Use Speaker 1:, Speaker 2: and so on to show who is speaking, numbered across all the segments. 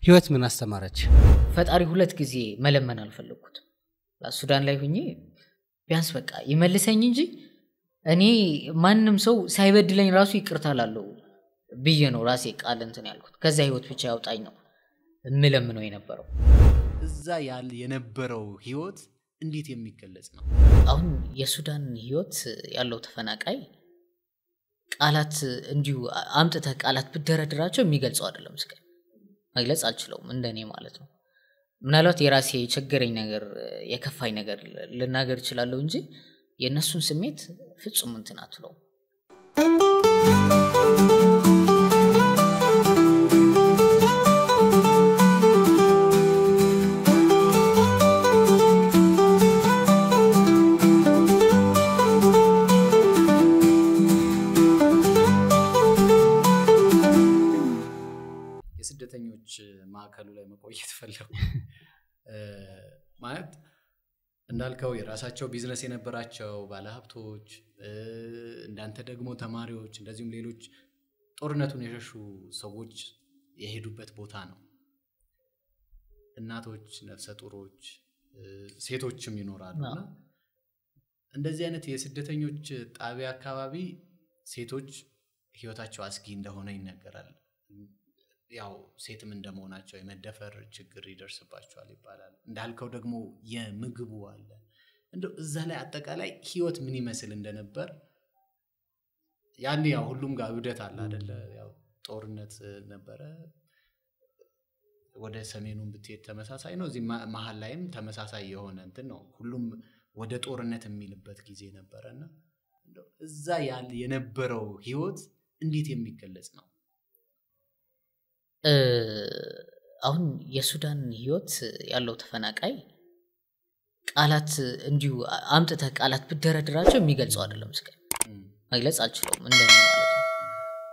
Speaker 1: ህይወት ምን አስተማረች?
Speaker 2: ፈጣሪ ሁለት ጊዜ መለመን አልፈለኩት ሱዳን ላይ ሆኜ ቢያንስ በቃ ይመልሰኝ እንጂ እኔ ማንንም ሰው ሳይበድለኝ ራሱ ይቅርታ ላለው ብዬ ነው ራሴ ቃል እንትን ያልኩት ከዛ ህይወት ብቻ ያውጣኝ ነው ምለምነው የነበረው
Speaker 3: እዛ ያለ የነበረው ህይወት እንዴት የሚገለጽ ነው?
Speaker 2: አሁን የሱዳን ህይወት ያለው ተፈናቃይ ቃላት እንዲሁ አምጥተ ቃላት ብደረድራቸው የሚገልጸው አይደለም እስከ መግለጽ አልችለውም እንደኔ ማለት ነው ምናልባት የራሴ ችግረኝ ነገር የከፋይ ነገር ልናገር ይችላልው እንጂ የነሱን ስሜት ፍጹም እንትን አትለው
Speaker 3: የስደተኞች ማዕከሉ ላይ መቆየት ፈለኩ ማለት እንዳልከው የራሳቸው ቢዝነስ የነበራቸው ባለሀብቶች እንዳንተ ደግሞ ተማሪዎች እንደዚሁም ሌሎች ጦርነቱን የሸሹ ሰዎች የሄዱበት ቦታ ነው እናቶች ነፍሰ ጡሮች ሴቶችም ይኖራሉና እንደዚህ አይነት የስደተኞች ጣቢያ አካባቢ ሴቶች ህይወታቸው አስጊ እንደሆነ ይነገራል ያው ሴትም እንደመሆናቸው የመደፈር ችግር ይደርስባቸዋል ይባላል እንዳልከው ደግሞ የምግቡ አለ እንደው እዛ ላይ አጠቃላይ ህይወት ምን ይመስል እንደነበር ያኔ ያው ሁሉም ጋር ውደት አለ አይደለ ያው ጦርነት ነበረ ወደ ሰሜኑን ብትሄድ ተመሳሳይ ነው እዚህ መሃል ላይም ተመሳሳይ የሆነ እንትን ነው ሁሉም ወደ ጦርነት የሚልበት ጊዜ ነበርና እንደው እዛ ያለ የነበረው ህይወት እንዴት የሚገለጽ ነው?
Speaker 2: አሁን የሱዳን ህይወት ያለው ተፈናቃይ ቃላት እንዲሁ አምጥተ ቃላት ብደረድራቸው የሚገልጸው አይደለም እስከ መግለጽ አልችለውም እንደኔ ማለት ነው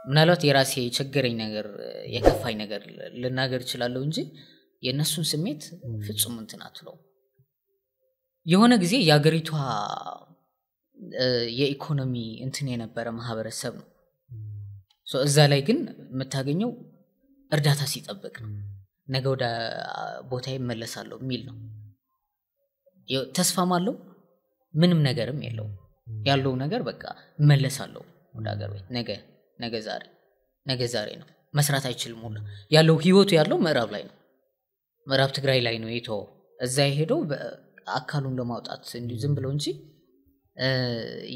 Speaker 2: ምናልባት የራሴ ችግረኝ ነገር የከፋይ ነገር ልናገር ይችላልው እንጂ የነሱን ስሜት ፍጹም እንትን አትለው የሆነ ጊዜ ያገሪቷ የኢኮኖሚ እንትን የነበረ ማህበረሰብ ነው እዛ ላይ ግን የምታገኘው እርዳታ ሲጠብቅ ነው ነገ ወደ ቦታዬ መለሳለሁ ሚል ነው ተስፋማለው ምንም ነገርም የለው ያለው ነገር በቃ መለሳለሁ ወደ ሀገር ቤት ነገ ዛሬ ነው መስራት አይችልም ሁሉ ያለው ህይወቱ ያለው ምዕራብ ላይ ነው ምዕራብ ትግራይ ላይ ነው የቶ እዛ ይሄደው አካሉን ለማውጣት እንዲ ዝም ብለው እንጂ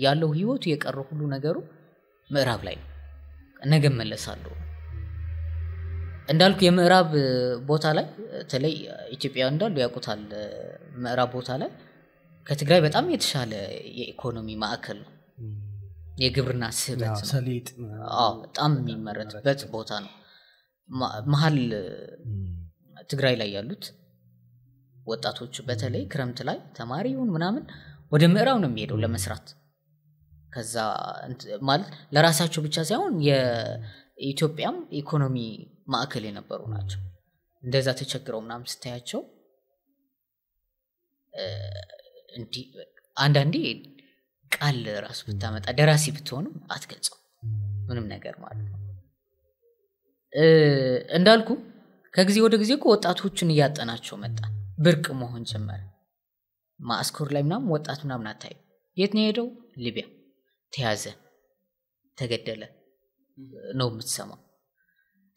Speaker 2: ያለው ህይወቱ የቀረው ሁሉ ነገሩ ምዕራብ ላይ ነው ነገ መለሳለሁ እንዳልኩ የምዕራብ ቦታ ላይ ተለይ ኢትዮጵያ እንዳሉ ያቁታል ምዕራብ ቦታ ላይ ከትግራይ በጣም የተሻለ የኢኮኖሚ ማዕከል ነው የግብርና ስበት ነው
Speaker 1: ሰሊጥ
Speaker 2: በጣም የሚመረትበት ቦታ ነው መሃል ትግራይ ላይ ያሉት ወጣቶች በተለይ ክረምት ላይ ተማሪውን ምናምን ወደ ምዕራብ ነው የሚሄደው ለመስራት ከዛ ማለት ለራሳቸው ብቻ ሳይሆን የኢትዮጵያም ኢኮኖሚ ማዕከል የነበሩ ናቸው እንደዛ ተቸግረው ምናምን ስታያቸው እንዲ አንዳንዴ ቃል ራስ ብታመጣ ደራሲ ብትሆንም አትገልጸው ምንም ነገር ማለት ነው እንዳልኩ ከጊዜ ወደ ጊዜ ወጣቶችን ያጠናቸው መጣ ብርቅ መሆን ጀመረ ማስኮር ላይ ምናምን ወጣት ምናምን አታዩ የት ነው ሄደው ሊቢያ ተያዘ ተገደለ ነው የምትሰማው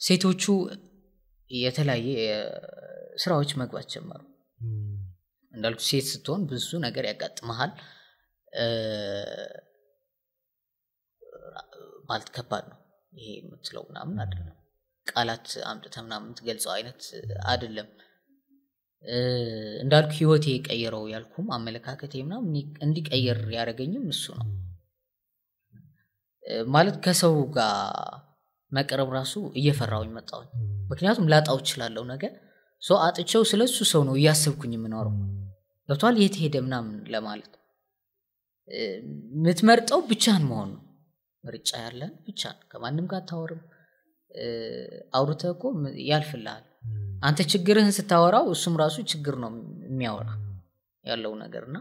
Speaker 2: ሴቶቹ የተለያየ ስራዎች መግባት ጀመሩ እንዳልኩ ሴት ስትሆን ብዙ ነገር ያጋጥማል ማለት ከባድ ነው ይሄ የምትለው ምናምን አይደለም ቃላት አምጥተ ምናምን የምትገልጸው አይነት አይደለም እንዳልኩ ህይወቴ ቀየረው ያልኩም አመለካከቴ ምናምን እንዲቀየር ያረጋኝም እሱ ነው ማለት ከሰው ጋር መቀረብ ራሱ እየፈራውኝ መጣው ምክንያቱም ላጣው ይችላልው ነገር አጥቼው ስለሱ ሰው ነው ያሰብኩኝ ምኖረው ገብቷል የት ሄደ ምናምን ለማለት ምትመርጠው ብቻን መሆን ምርጫ ያለን ብቻን ከማንም ጋር ታወርም አውርተኮ ያልፍልሃል አንተ ችግርህን ስታወራው እሱም ራሱ ችግር ነው የሚያወራ ያለው ነገርና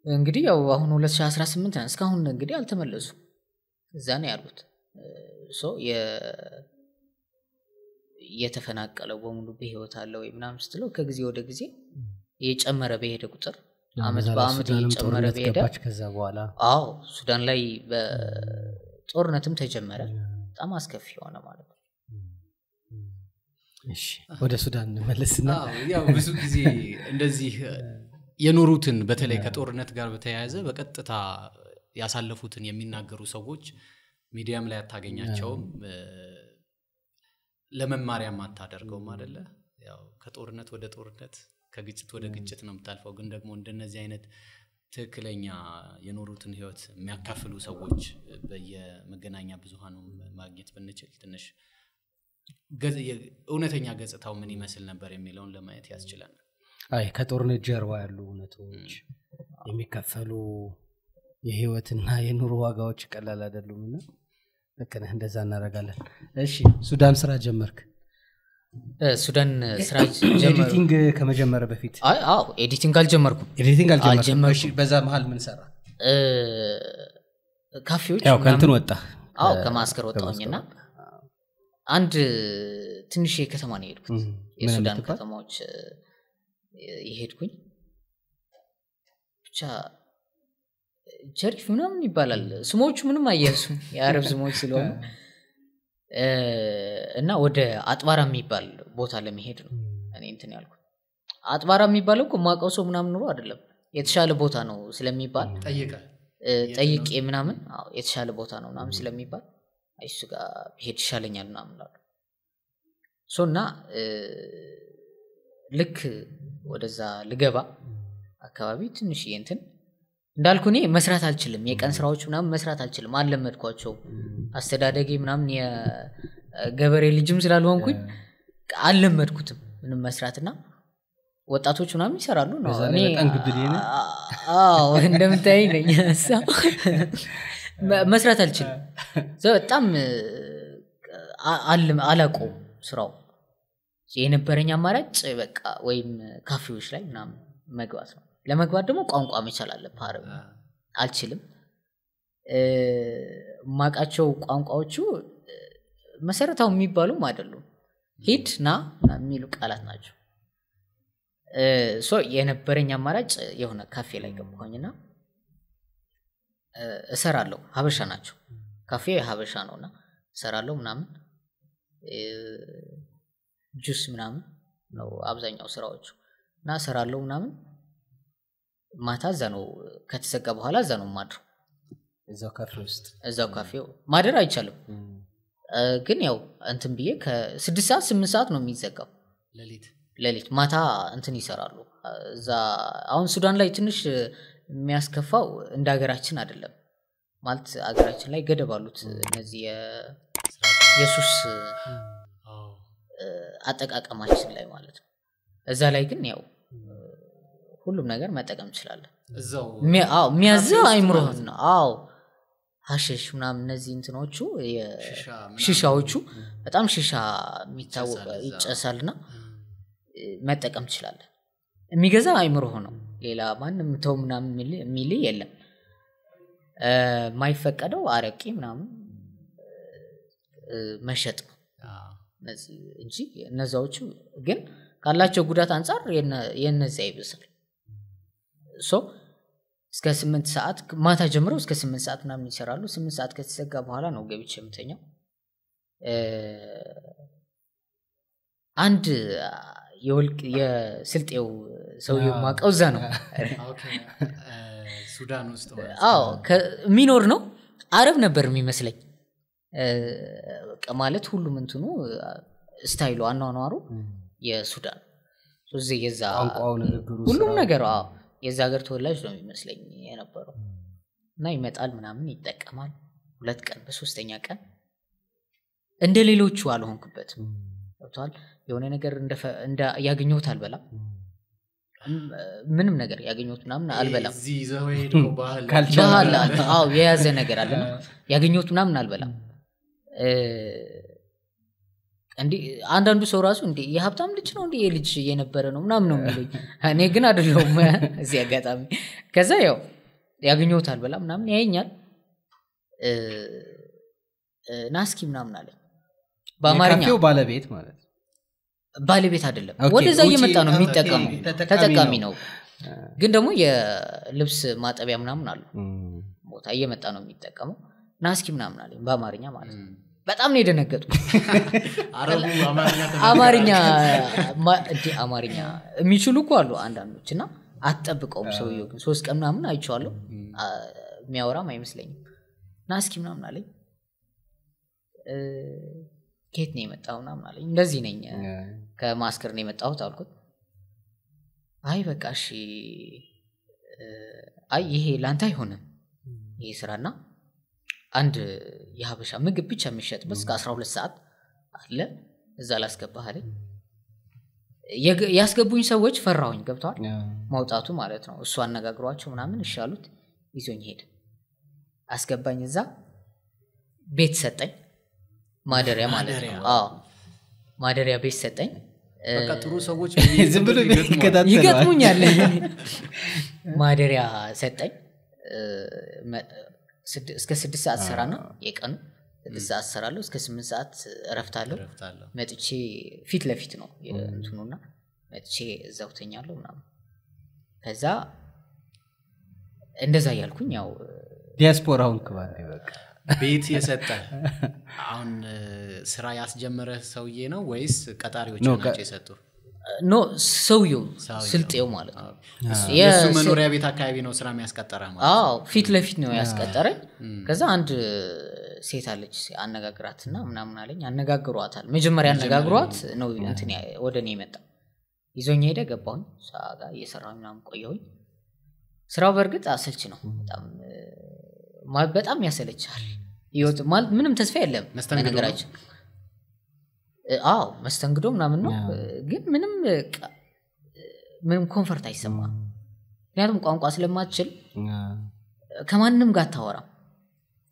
Speaker 2: እንግዲህ ያው አሁን 2018 እስካሁን እንግዲህ አልተመለሱ እዛ ነው ያሉት የተፈናቀለው በሙሉ በህይወት አለ ወይ ምናምን ስትለው ከጊዜ ወደ ጊዜ እየጨመረ በሄደ ቁጥር አመት በአመት እየጨመረ በሄደ
Speaker 1: ከዛ በኋላ
Speaker 2: ሱዳን ላይ በጦርነትም ተጀመረ በጣም አስከፊ ሆነ ማለት ነው
Speaker 1: እሺ ወደ ሱዳን እንመለስና
Speaker 3: ያው ብዙ ጊዜ እንደዚህ የኖሩትን በተለይ ከጦርነት ጋር በተያያዘ በቀጥታ ያሳለፉትን የሚናገሩ ሰዎች ሚዲያም ላይ አታገኛቸውም ለመማሪያም አታደርገውም አይደለ ያው ከጦርነት ወደ ጦርነት ከግጭት ወደ ግጭት ነው የምታልፈው ግን ደግሞ እንደነዚህ አይነት ትክክለኛ የኖሩትን ህይወት የሚያካፍሉ ሰዎች በየመገናኛ ብዙሃኑ ማግኘት ብንችል ትንሽ እውነተኛ ገጽታው ምን ይመስል ነበር የሚለውን ለማየት ያስችላል
Speaker 1: ከጦርነት ጀርባ ያሉ እውነቶች የሚከፈሉ የህይወትና የኑሮ ዋጋዎች ቀላል አይደሉምና ለከነ እንደዛ እናረጋለን እሺ ሱዳን ስራ ጀመርክ
Speaker 2: ሱዳን ስራ ጀመርኩ
Speaker 1: ኤዲቲንግ ከመጀመር በፊት
Speaker 2: ኤዲቲንግ አልጀመርኩም
Speaker 1: እሺ በዛ መሃል ምን ሰራ
Speaker 2: ካፌዎች
Speaker 1: ያው ከንትን ወጣ
Speaker 2: ከማስከር ወጣውኝና አንድ ትንሽ ከተማ ነው የሄድኩት የሱዳን ከተማዎች ይሄድኩኝ ብቻ ጀሪፍ ምናምን ይባላል ስሞቹ ምንም አያሱም የአረብ ስሞች ስለሆኑ እና ወደ አጥባራ የሚባል ቦታ ለመሄድ ነው እኔ እንትን ያልኩት አጥባራ የሚባለው እኮ ማቀው ሰው ምናምን ኑሮ አይደለም የተሻለ ቦታ ነው ስለሚባል ጠይቄ ምናምን የተሻለ ቦታ ነው ምናምን ስለሚባል አይሱ ጋር ሄድ ይሻለኛል ምናምን አሉ ሶና ልክ ወደዛ ልገባ አካባቢ ትንሽ እንትን እንዳልኩኝ መስራት አልችልም የቀን ስራዎች ምናምን መስራት አልችልም አልለመድኳቸው አስተዳደጌ ምናምን የገበሬ ልጅም ስላልሆንኩኝ አልለመድኩትም ምንም መስራትና ወጣቶች ምናምን ይሰራሉ ነው እኔ እንደምታይ ነኝ መስራት አልችልም በጣም አላቆም ስራው የነበረኝ አማራጭ በቃ ወይም ካፌዎች ላይ ምናምን መግባት ነው ለመግባት ደግሞ ቋንቋ መቻል አለበት አረብ አልችልም ማቃቸው ቋንቋዎቹ መሰረታው የሚባሉም አይደሉም ሂድና የሚሉ ቃላት ናቸው የነበረኝ አማራጭ የሆነ ካፌ ላይ ገባሁኝና እሰራለሁ ሀበሻ ናቸው ካፌ ሀበሻ ነውና እሰራለሁ ምናምን ጁስ ምናምን ነው አብዛኛው ስራዎቹ እና እሰራለሁ ምናምን ማታ ዘነው ከተዘጋ በኋላ ዘነው ማድሩ እዛው ካፌው ማደር አይቻልም ግን ያው እንትን ብዬ ከ6 ሰዓት 8 ሰዓት ነው የሚዘጋው ለሊት ማታ እንትን ይሰራሉ እዛ አሁን ሱዳን ላይ ትንሽ የሚያስከፋው እንደ ሀገራችን አይደለም ማለት ሀገራችን ላይ ገደብ አሉት እነዚህ የሱስ አጠቃቀማችን ላይ ማለት ነው እዛ ላይ ግን ያው ሁሉም ነገር መጠቀም ይችላል
Speaker 3: እዛው
Speaker 2: የሚያዘው አይምሮህን ነው ሐሽሽ ምናምን እነዚህ እንትኖቹ የሺሻዎቹ በጣም ሺሻ የሚታወቅ ይጨሳልና መጠቀም ይችላል የሚገዛ አይምሮህ ነው ሌላ ማንንም ተው ምናምን የሚል የለም ማይፈቀደው አረቂ ምናምን መሸጥ ነው እነዚህ እንጂ እነዛዎቹ ግን ካላቸው ጉዳት አንፃር የነዛ ይብሳል እስከ 8 ሰዓት ማታ ጀምሮ እስከ 8 ሰዓት ምናምን ይሰራሉ 8 ሰዓት ከተዘጋ በኋላ ነው ገብቼ የምተኛው አንድ የስልጤው ሰውየው ማቀውዛ ነው
Speaker 3: ሱዳን ውስጥ
Speaker 2: ሚኖር ነው አረብ ነበር የሚመስለኝ ማለት ሁሉም እንትኑ ስታይሉ አኗኗሩ የሱዳን ስለዚህ የዛ ሁሉም ነገር የዛ ሀገር ተወላጅ ነው የሚመስለኝ የነበረው እና ይመጣል ምናምን ይጠቀማል 2 ቀን በሶስተኛ ቀን እንደ ሌሎቹ አልሆንኩበትም ወጥቷል የሆነ ነገር እንደ ያገኘሁት አልበላም ምንም ነገር ያገኘሁት ምናምን አልበላም
Speaker 3: እዚህ ዘው ሄድኩ
Speaker 2: ባህል የያዘ ነገር አለና ያገኘሁት ምናምን አልበላም እንዴ አንዳንዱ ሰው ራሱ እንዴ የሀብታም ልጅ ነው እንዴ የልጅ የነበረ ነው ምናምን ነው የሚለኝ እኔ ግን አይደለም እዚህ አጋጣሚ ከዛ ያው ያገኘሁት አልበላም ምናምን ያየኛል ናስኪ ምናምን አለ በአማርኛ
Speaker 1: የካፌው ባለቤት ማለት
Speaker 2: ባለቤት አይደለም ወደዛ እየመጣ ነው የሚጠቀመው ተጠቃሚ ነው ግን ደግሞ የልብስ ማጠቢያ ምናምን አሉ ቦታ እየመጣ ነው የሚጠቀመው ናስኪ ምናምን አለኝ በአማርኛ ማለት ነው በጣም ነው የደነገጥኩት አማርኛ የሚችሉ እኮ አሉ አንዳንዶችና አትጠብቀውም ሰውየው ግን 3 ቀን ምናምን አይቼዋለሁ የሚያወራም አይመስለኝም ናስኪ ምናምን አለኝ ከየት ነው የመጣው ምናምን አለኝ እንደዚህ ነኝ ከማስከር ነው የመጣሁት አልኩት አይ በቃ እሺ አይ ይሄ ላንተ አይሆንም ይሄ ስራና አንድ የሀበሻ ምግብ ብቻ የሚሸጥበት እስከ 12 ሰዓት አለ እዛ ላስገባህ አለኝ ያስገቡኝ ሰዎች ፈራውኝ ገብቷል ማውጣቱ ማለት ነው እሱ አነጋግሯቸው ምናምን ይሻሉት ይዞኝ ሄደ አስገባኝ እዛ ቤት ሰጠኝ ማደሪያ ማለት ነው ማደሪያ ቤት ሰጠኝ
Speaker 3: በቃ ጥሩ ሰዎች
Speaker 1: ዝም ብሎ
Speaker 2: ይገጥሙኛል ማደሪያ ሰጠኝ እስከ 6 ሰዓት ሰራና የቀኑ 6 ሰዓት ሰራለሁ እስከ 8 ሰዓት እረፍታለሁ መጥቼ ፊት ለፊት ነው እንትኑና መጥቼ እዛው ተኛለሁ ምናምን ከዛ እንደዛ ያልኩኝ ያው
Speaker 1: ዲያስፖራውን ከባለ በቃ
Speaker 3: ቤት የሰጠ አሁን ስራ ያስጀመረ ሰውዬ ነው ወይስ ቀጣሪዎች ናቸው የሰጡ
Speaker 2: ኖ ሰውየው ስልጤው ማለት ነው
Speaker 3: የሱ መኖሪያ ቤት አካባቢ ነው ስራ የሚያስቀጠረ ማለት
Speaker 2: ፊት ለፊት ነው ያስቀጠረኝ ከዛ አንድ ሴት አለች አነጋግራትና ምናምን አለኝ አነጋግሯታል መጀመሪያ አነጋግሯት ነው እንትን ወደኔ መጣ ይዞኝ ሄደ ገባሁኝ ሳጋ እየሰራሁ ምናምን ቆየሁኝ ስራው በርግጥ አሰልች ነው በጣም ያሰለቻል ይወጥ ማለት ምንም ተስፋ የለም ነገራችን መስተንግዶ ምናምን ነው ግን ምንም ኮምፎርት አይሰማም ምክንያቱም ቋንቋ ስለማትችል ከማንንም ጋር ታወራ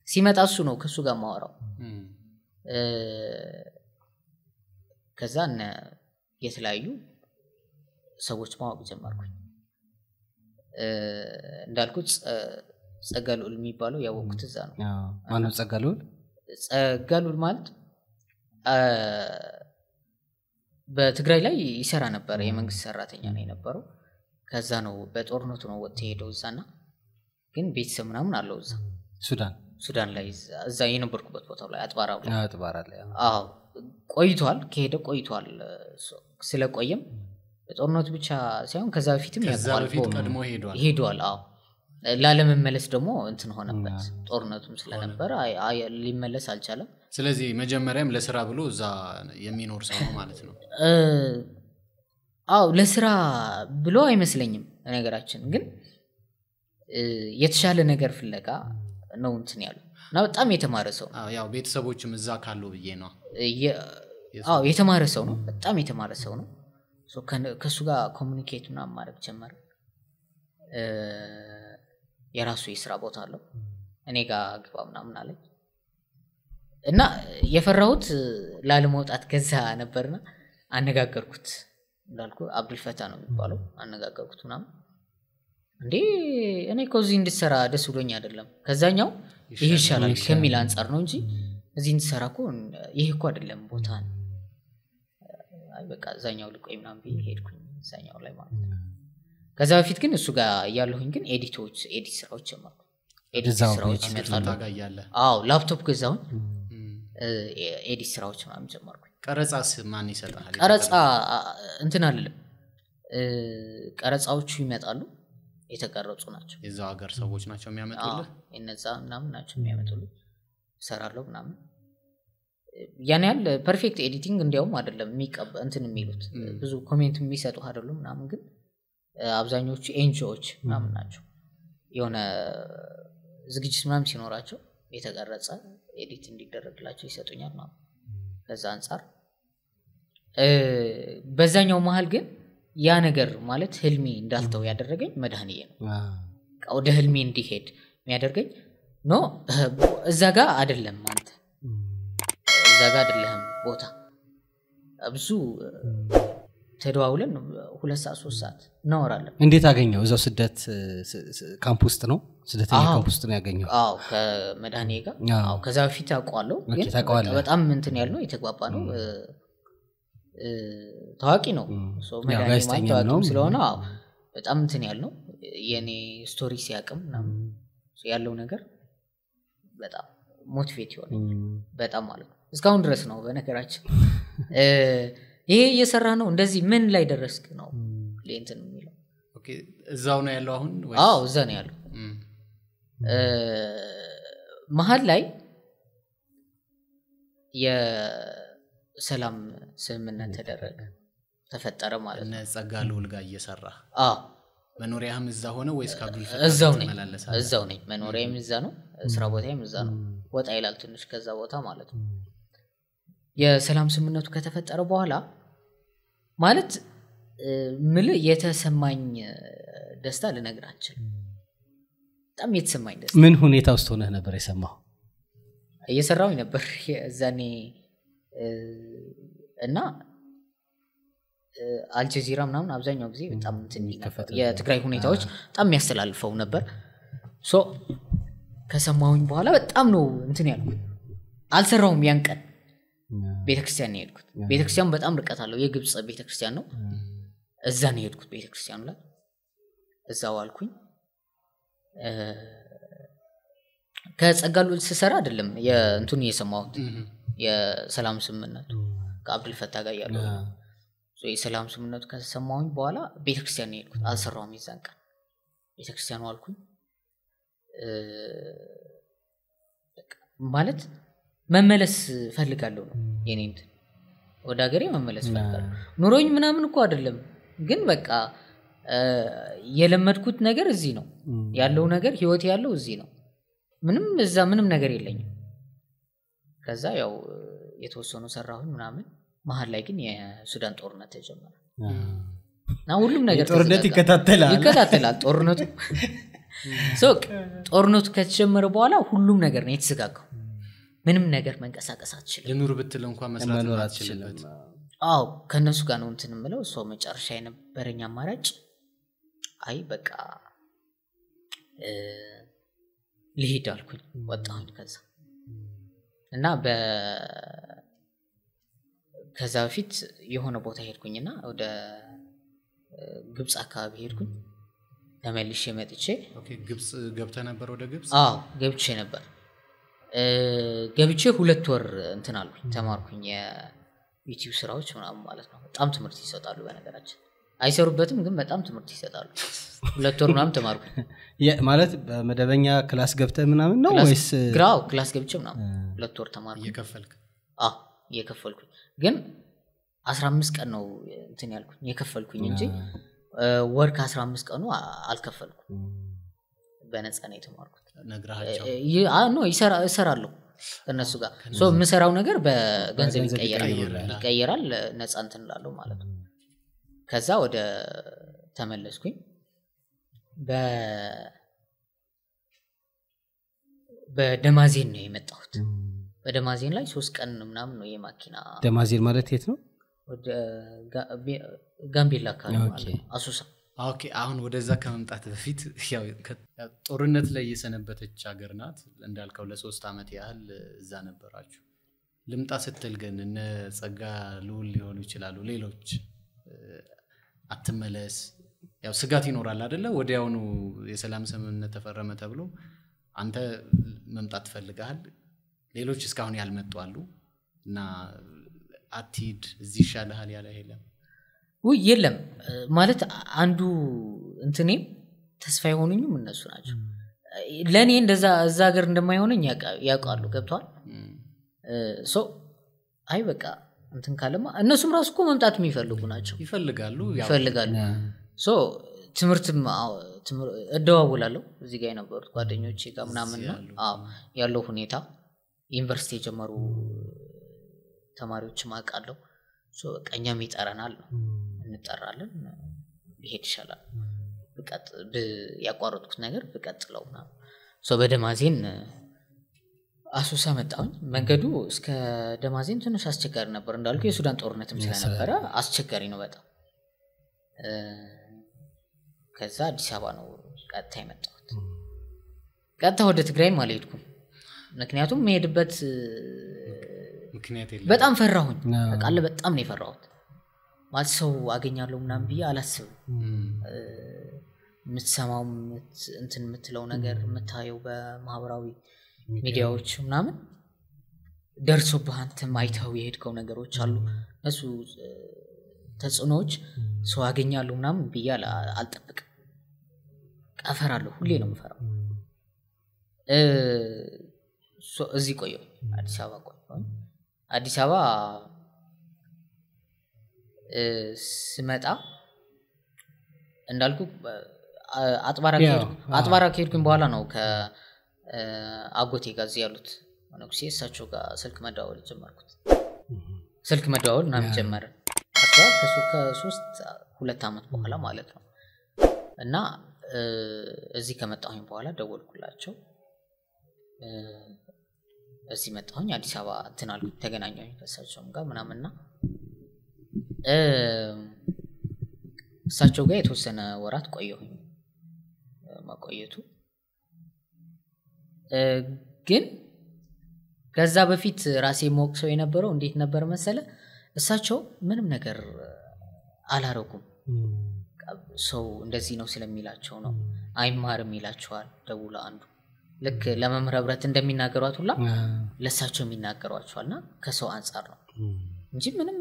Speaker 2: ሲመጣ እሱ ነው ከሱ ጋር ማወራው ከዛ የተለያዩ ሰዎች ማወቅ ጀመርኩኝ እንዳልኩት ጸጋሉል የሚባለው ያወቁት እዛ ነው
Speaker 1: ማነው
Speaker 2: ጸጋሉል ማለት በትግራይ ላይ ይሰራ ነበር የመንግስት ሰራተኛ ነው የነበረው ከዛ ነው በጦርነቱ ነው ወጥቶ ሄደው እዛና ግን ቤተሰብ ምናምን አለው እዛ ሱዳን ላይ እዛ የነበርኩበት ቦታው ላይ አጥባራ ላይ ቆይቷል ከሄደ ቆይቷል ስለቆየም በጦርነቱ ብቻ ሳይሆን ከዛ በፊትም
Speaker 3: ቀድሞ
Speaker 2: ሄዷል ላለመመለስ ደግሞ እንትን ሆነበት ጦርነቱም ስለነበር ሊመለስ አልቻለም
Speaker 3: ስለዚህ መጀመሪያም ለስራ ብሎ እዛ የሚኖር ሰው ነው ማለት ነው
Speaker 2: ለስራ ብሎ አይመስለኝም ነገራችን ግን የተሻለ ነገር ፍለጋ ነው እንትን ያለው እና በጣም የተማረ ሰው ነው
Speaker 3: ያው ቤተሰቦችም እዛ ካሉ ብዬ ነው
Speaker 2: የተማረ ሰው ነው በጣም የተማረ ሰው ነው ከሱ ጋር ኮሙኒኬት ምናምን ማድረግ ጀመረ የራሱ የስራ ቦታ አለው እኔ ጋር ግባ ምናምን አለኝ እና የፈራሁት ላለመውጣት ገዛ ነበርና አነጋገርኩት እንዳልኩ አብዱል ፈታ ነው የሚባለው አነጋገርኩት ምናምን እንዴ እኔ ኮዚህ እንድሰራ ደስ ብሎኝ አይደለም ከዛኛው ይሄ ይሻላል ከሚል አንፃር ነው እንጂ እዚህ እንድሰራኮ ይሄ እኮ አይደለም ቦታ አይ በቃ ዛኛው ልቆይ ምናምን ሄድኩኝ ዛኛው ላይ ማለት ነው ከዛ በፊት ግን እሱ ጋር ያለሁኝ ግን ኤዲት ስራዎች ጀመርኩ ኤዲት ስራዎች ይመጣሉ ላፕቶፕ ገዛሁኝ ኤዲት ስራዎች ምናምን ጀመርኩ
Speaker 3: ቀረጻስ ማን ይሰጣል
Speaker 2: ቀረጻ እንትን አይደለም ቀረጻዎቹ ይመጣሉ የተቀረጹ ናቸው
Speaker 3: የዛው ሀገር ሰዎች ናቸው የሚያመጡልህ
Speaker 2: እነዛ ምናምን ናቸው የሚያመጡልህ ሰራለሁ ምናምን ያን ያህል ፐርፌክት ኤዲቲንግ እንዲያውም አይደለም እንትን የሚሉት ብዙ ኮሜንት የሚሰጡ አይደሉም ምናምን ግን አብዛኞቹ ኤንጂኦዎች ምናምን ናቸው የሆነ ዝግጅት ምናምን ሲኖራቸው የተቀረጸ ኤዲት እንዲደረግላቸው ይሰጡኛል ማለት ከዛ አንፃር በዛኛው መሃል ግን ያ ነገር ማለት ህልሜ እንዳልተው ያደረገኝ መድኃኒዬ ነው ወደ ህልሜ እንዲሄድ የሚያደርገኝ ኖ እዛ ጋር አይደለም ማለት እዛ ጋር አይደለም ቦታ ብዙ ተደዋውለን 2 ሰዓት 3 ሰዓት እናወራለን
Speaker 1: እንዴት አገኘው እዛው ስደት ካምፕ ውስጥ ነው ስደተኛ ካምፕ ውስጥ ነው ያገኘው
Speaker 2: ከመድኃኒዬ ጋር ከዛ በፊት አውቀዋለሁ ግን በጣም እንትን ያልነው የተግባባ ነው ታዋቂ ነው ሶ መድኃኒት ታዋቂ ስለሆነ በጣም እንትን ያለው የኔ ስቶሪ ሲያቅም ያለው ነገር በጣም ሞቲቬት ይሆናል በጣም ማለት ነው እስካሁን ድረስ ነው በነገራችን ይሄ እየሰራ ነው እንደዚህ ምን ላይ ደረስክ ነው ለእንትን የሚለው
Speaker 3: ኦኬ እዛው ነው ያለው አሁን
Speaker 2: ወይ እዛ ነው ያለው መሃል ላይ የሰላም ስምምነት ተፈጠረ ማለት ነው
Speaker 3: ጸጋ ልውል ጋር እየሰራ መኖሪያም እዛ ሆነ ወይስ ካብዱል
Speaker 2: እዛው ነኝ መኖሪያም እዛ ነው ስራ ቦታዬም እዛ ነው ወጣ ይላል ትንሽ ከዛ ቦታ ማለት ነው የሰላም ስምምነቱ ከተፈጠረ በኋላ ማለት ምን የተሰማኝ ደስታ ልነግራችሁ በጣም የተሰማኝ ደስታ
Speaker 1: ምን ሁኔታ ውስጥ ሆነህ ነበር የሰማው
Speaker 2: እየሰራው ነበር እዛኔ እና አልጀዚራ ምናምን አብዛኛው ጊዜ በጣም እንትን ነበር የትግራይ ሁኔታዎች በጣም ያስተላልፈው ነበር ሶ ከሰማውኝ በኋላ በጣም ነው እንትን ያልኩት አልሰራውም ያን ቀን ቤተክርስቲያን ነው የሄድኩት ቤተክርስቲያን በጣም ርቀት አለው የግብጽ ቤተክርስቲያን ነው እዛ ነው የሄድኩት ቤተክርስቲያኑ ላይ እዛው አልኩኝ ከጸጋሉ ሲሰራ አይደለም የእንቱን እየሰማሁት የሰላም ስምምነቱ ከአብዱል ፈታ ጋር ያለው ሶ የሰላም ስምምነቱ ከሰማሁኝ በኋላ ቤተክርስቲያን ነው የሄድኩት አልሰራውም ይዛን ቀን ቤተክርስቲያኑ አልኩኝ ማለት መመለስ ፈልጋለሁ ነው የኔን ወደ ሀገሬ መመለስ ፈልጋለሁ ኑሮኝ ምናምን እኮ አይደለም ግን በቃ የለመድኩት ነገር እዚህ ነው ያለው ነገር ህይወት ያለው እዚህ ነው ምንም እዛ ምንም ነገር የለኝም ከዛ ያው የተወሰኑ ሰራሁኝ ምናምን መሃል ላይ ግን የሱዳን ጦርነት ተጀመረ እና ሁሉም ነገር
Speaker 1: ጦርነት
Speaker 2: ይከታተላል ጦርነቱ ሶክ ጦርነቱ ከተጀመረ በኋላ ሁሉም ነገር ነው የተዘጋጋው ምንም ነገር መንቀሳቀስ አትችልም
Speaker 3: ለኑር ብትል እንኳን መስራት አትችልም
Speaker 2: ከነሱ ጋር ነው እንትን ምለው ሶ መጨረሻ የነበረኛ አማራጭ አይ በቃ ልሂድ አልኩኝ ወጣሁኝ ከዛ እና ከዛ በፊት የሆነ ቦታ ሄድኩኝና ወደ ግብጽ አካባቢ ሄድኩኝ ተመልሼ መጥቼ
Speaker 3: ኦኬ ግብጽ ገብተ ነበር ወደ ግብጽ
Speaker 2: ገብቼ ነበር ገብቼ 2 ወር እንትን አልኩኝ ተማርኩኝ የዩቲዩብ ስራዎች ምናምን ማለት ነው በጣም ትምህርት ይሰጣሉ በነገራችን አይሰሩበትም ግን በጣም ትምህርት ይሰጣሉ 2 ወር ምናምን ተማርኩኝ
Speaker 1: ማለት በመደበኛ ክላስ ገብተህ ምናምን ነው ወይስ
Speaker 2: ግራው ክላስ ገብቼ ምናምን 2 ወር ተማርኩኝ የከፈልኩኝ ግን 15 ቀን ነው እንትን ያልኩኝ የከፈልኩኝ እንጂ ወር ከ15 ቀኑ አልከፈልኩም በነፃ ነው የተማርኩት
Speaker 3: ነግራቸው
Speaker 2: ነው ይሰራሉ እነሱ ጋር ሶ ምሰራው ነገር በገንዘብ ይቀየራል ነፃ እንትን ላለው ማለት ነው ከዛ ወደ ተመለስኩኝ በደማዜን ነው የመጣሁት በደማዜን ላይ 3 ቀን ምናምን ነው የማኪና
Speaker 1: ደማዜን ማለት የት ነው
Speaker 2: ወደ ጋምቤላ አካባቢ አሱሳ
Speaker 3: ኦኬ አሁን ወደዛ ከመምጣት በፊት ያው ጦርነት ላይ የሰነበተች ሀገር ናት እንዳልከው ለ3 አመት ያህል እዛ ነበራችሁ ልምጣ ስትል ግን እነ ጸጋ ልውል ሊሆኑ ይችላሉ ሌሎች አትመለስ ያው ስጋት ይኖራል አይደለ ወዲያውኑ የሰላም ስምምነት ተፈረመ ተብሎ አንተ መምጣት ፈልጋል ሌሎች እስካሁን ያልመጡ አሉ እና አትሂድ እዚህ ይሻልሃል ያለ የለም
Speaker 2: ወይ የለም ማለት አንዱ እንትኔ ተስፋ የሆኑኝም እነሱ ናቸው ለኔ እንደዛ እዛ ሀገር እንደማይሆነኝ ያውቃሉ ገብቷል ሶ አይ በቃ እንትን ካለማ እነሱም ራሱ እኮ መምጣት የሚፈልጉ ናቸው
Speaker 3: ይፈልጋሉ
Speaker 2: ሶ ትምህርትም እደዋውላለሁ እዚህ ጋር የነበሩት ጓደኞቼ ጋር ምናምን ያለው ሁኔታ ዩኒቨርሲቲ የጀመሩ ተማሪዎች ማቃለው ሶ ቀኛም ይጠራናል እንጠራለን ይሄድ ይሻላል በቀጥ ያቋረጥኩት ነገር በቀጥለውና ሶ በደማዜን አሱሳ መጣሁኝ መንገዱ እስከ ደማዜን ትንሽ አስቸጋሪ ነበር እንዳልኩ የሱዳን ጦርነትም ስለነበረ አስቸጋሪ ነው በጣም ከዛ አዲስ አበባ ነው ቀጥታ የመጣሁት ቀጥታ ወደ ትግራይ ማልሄድኩም ምክንያቱም መሄድበት
Speaker 3: ምክንያት የለም
Speaker 2: በጣም ፈራሁኝ በቃ በጣም ነው የፈራሁት ማለት ሰው አገኛለሁ ምናምን ብዬ አላስብም ምትሰማው እንትን ምትለው ነገር ምታየው በማህበራዊ ሚዲያዎች ምናምን ደርሶብህ አንተም አይተው የሄድከው ነገሮች አሉ እሱ ተጽዕኖች ሰው አገኛለሁ ምናምን ብዬ አልጠብቅም አፈራለሁ ሁሌ ነው የምፈራው እዚህ ቆየሁ አዲስ አበባ ቆየሁ አዲስ አበባ ስመጣ እንዳልኩ አጥባራ ከሄድኩኝ በኋላ ነው ከአጎቴ ጋር እዚህ ያሉት መነኩሴ እሳቸው ጋር ስልክ መደዋወል ጀመርኩት ስልክ መደዋወል ምናምን ጀመርን ከ3 አመት በኋላ ማለት ነው እና እዚህ ከመጣሁኝ በኋላ ደወልኩላቸው እዚህ መጣሁኝ አዲስ አበባ እንትናል ተገናኘሁኝ ከእሳቸውም ጋር ምናምንና እሳቸው ጋር የተወሰነ ወራት ቆየሁኝ ማቆየቱ ግን ከዛ በፊት ራሴ ሞክሰው የነበረው እንዴት ነበር መሰለ እሳቸው ምንም ነገር አላረጉም ሰው እንደዚህ ነው ስለሚላቸው ነው አይማርም ይላቸዋል ደውላ አንዱ ልክ ለመምረብረት እንደሚናገሯት ሁላ ለሳቸው የሚናገሯቸዋልና ከሰው አንፃር ነው እንጂ ምንም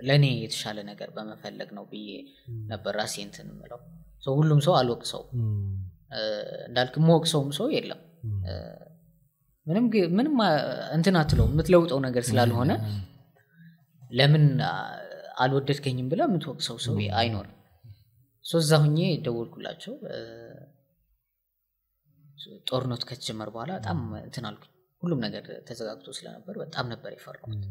Speaker 2: ለኔ የተሻለ ነገር በመፈለግ ነው ብዬ ነበር ራሴ እንትን ምለው ሰው ሁሉም ሰው አልወቅሰው እንዳልክ ሞክሰውም ሰው የለም ምንም እንትን አትለው ምትለውጠው ነገር ስላልሆነ ለምን አልወደድከኝም ብለ ምትወቅሰው ሰው አይኖርም ሶዛሁኜ ደወልኩላቸው ጦርነት ከተጀመረ በኋላ በጣም እንትን አልኩኝ ሁሉም ነገር ተዘጋግቶ ስለነበር በጣም ነበር የፈራሁት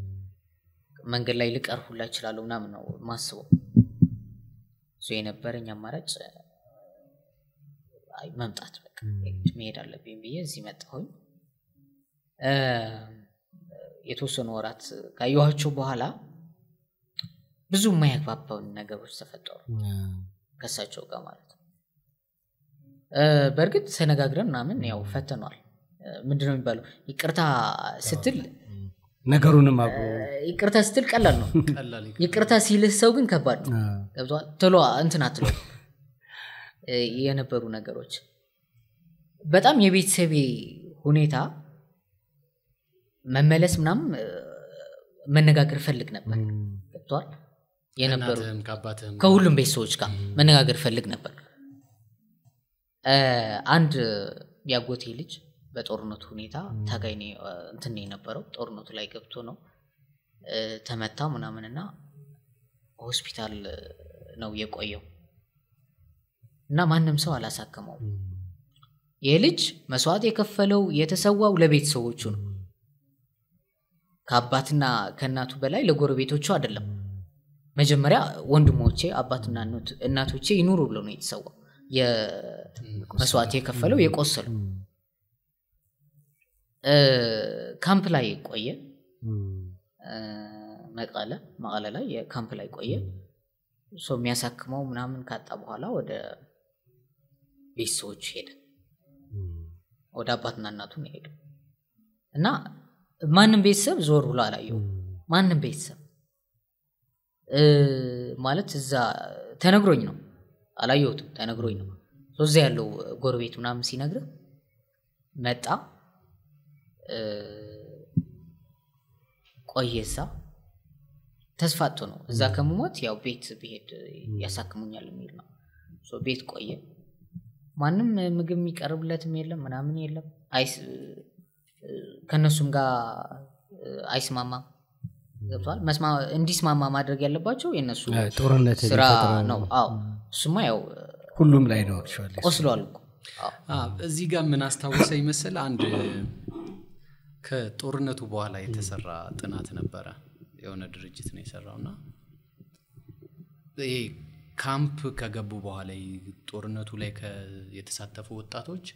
Speaker 2: መንገድ ላይ ልቀርሁላ ይችላል ምናምን ነው ማስበው የነበረኝ አማራጭ አይ መምጣት በቃ መሄድ አለብኝ ብዬ እዚህ መጣሁኝ የተወሰኑ ወራት ካየኋቸው በኋላ ብዙ የማያግባባው ነገሮች ተፈጠሩ ከሳቸው ጋር ማለት ነው በእርግጥ ተነጋግረን ምናምን ያው ፈተኗል ምንድነው የሚባለው ይቅርታ ስትል
Speaker 1: ነገሩንም አብሮ
Speaker 2: ይቅርታ ስትል ቀላል ነው ይቅርታ ሲልህ ሰው ግን ከባድ ነው ገብቷል ተሎ እንትን አትለው የነበሩ ነገሮች በጣም የቤተሰቤ ሁኔታ መመለስ ምናምን መነጋገር ፈልግ ነበር ገብቷል የነበሩ ከሁሉም ቤተሰቦች ጋር መነጋገር ፈልግ ነበር አንድ ያጎቴ ልጅ በጦርነቱ ሁኔታ ታጋይኔ እንትን የነበረው ጦርነቱ ላይ ገብቶ ነው ተመታ ምናምንና ሆስፒታል ነው የቆየው እና ማንንም ሰው አላሳከመው የልጅ መስዋዕት የከፈለው የተሰዋው ለቤተሰቦቹ ነው ከአባትና ከእናቱ በላይ ለጎረቤቶቹ አይደለም መጀመሪያ ወንድሞቼ አባትና እናቶቼ ይኑሩ ብለው ነው የተሰዋው የመስዋዕት የከፈለው የቆሰለው ካምፕ ላይ ቆየ መቀለ ላይ የካምፕ ላይ ቆየ ሰው የሚያሳክመው ምናምን ካጣ በኋላ ወደ ቤተሰቦቹ ሄደ ወደ አባትና እናቱ ነው ሄደ እና ማንንም ቤተሰብ ዞር ብሎ አላየው ማንንም ቤተሰብ ማለት እዛ ተነግሮኝ ነው አላየሁትም ተነግሮኝ ነው ሶዛ ያለው ጎረቤት ምናምን ሲነግር መጣ ቆየሳ ተስፋቶ ነው እዛ ከመሞት ያው ቤት ብሄድ ያሳክሙኛል የሚል ነው ሶ ቤት ቆየ ማንንም ምግብ የሚቀርብለትም የለም ምናምን የለም ከነሱም ጋር አይስማማም ገብቷል እንዲስማማ ማድረግ ያለባቸው የነሱ
Speaker 1: ጦርነት
Speaker 2: ስራ ነው አዎ እሱማ ያው
Speaker 1: ሁሉም ላይ ነው አክቹአሊ
Speaker 2: ቆስሏል እኮ
Speaker 3: እዚህ ጋር ምን አስታውሰኝ መሰለ አንድ ከጦርነቱ በኋላ የተሰራ ጥናት ነበረ የሆነ ድርጅት ነው የሰራውና ይሄ ካምፕ ከገቡ በኋላ ጦርነቱ ላይ የተሳተፉ ወጣቶች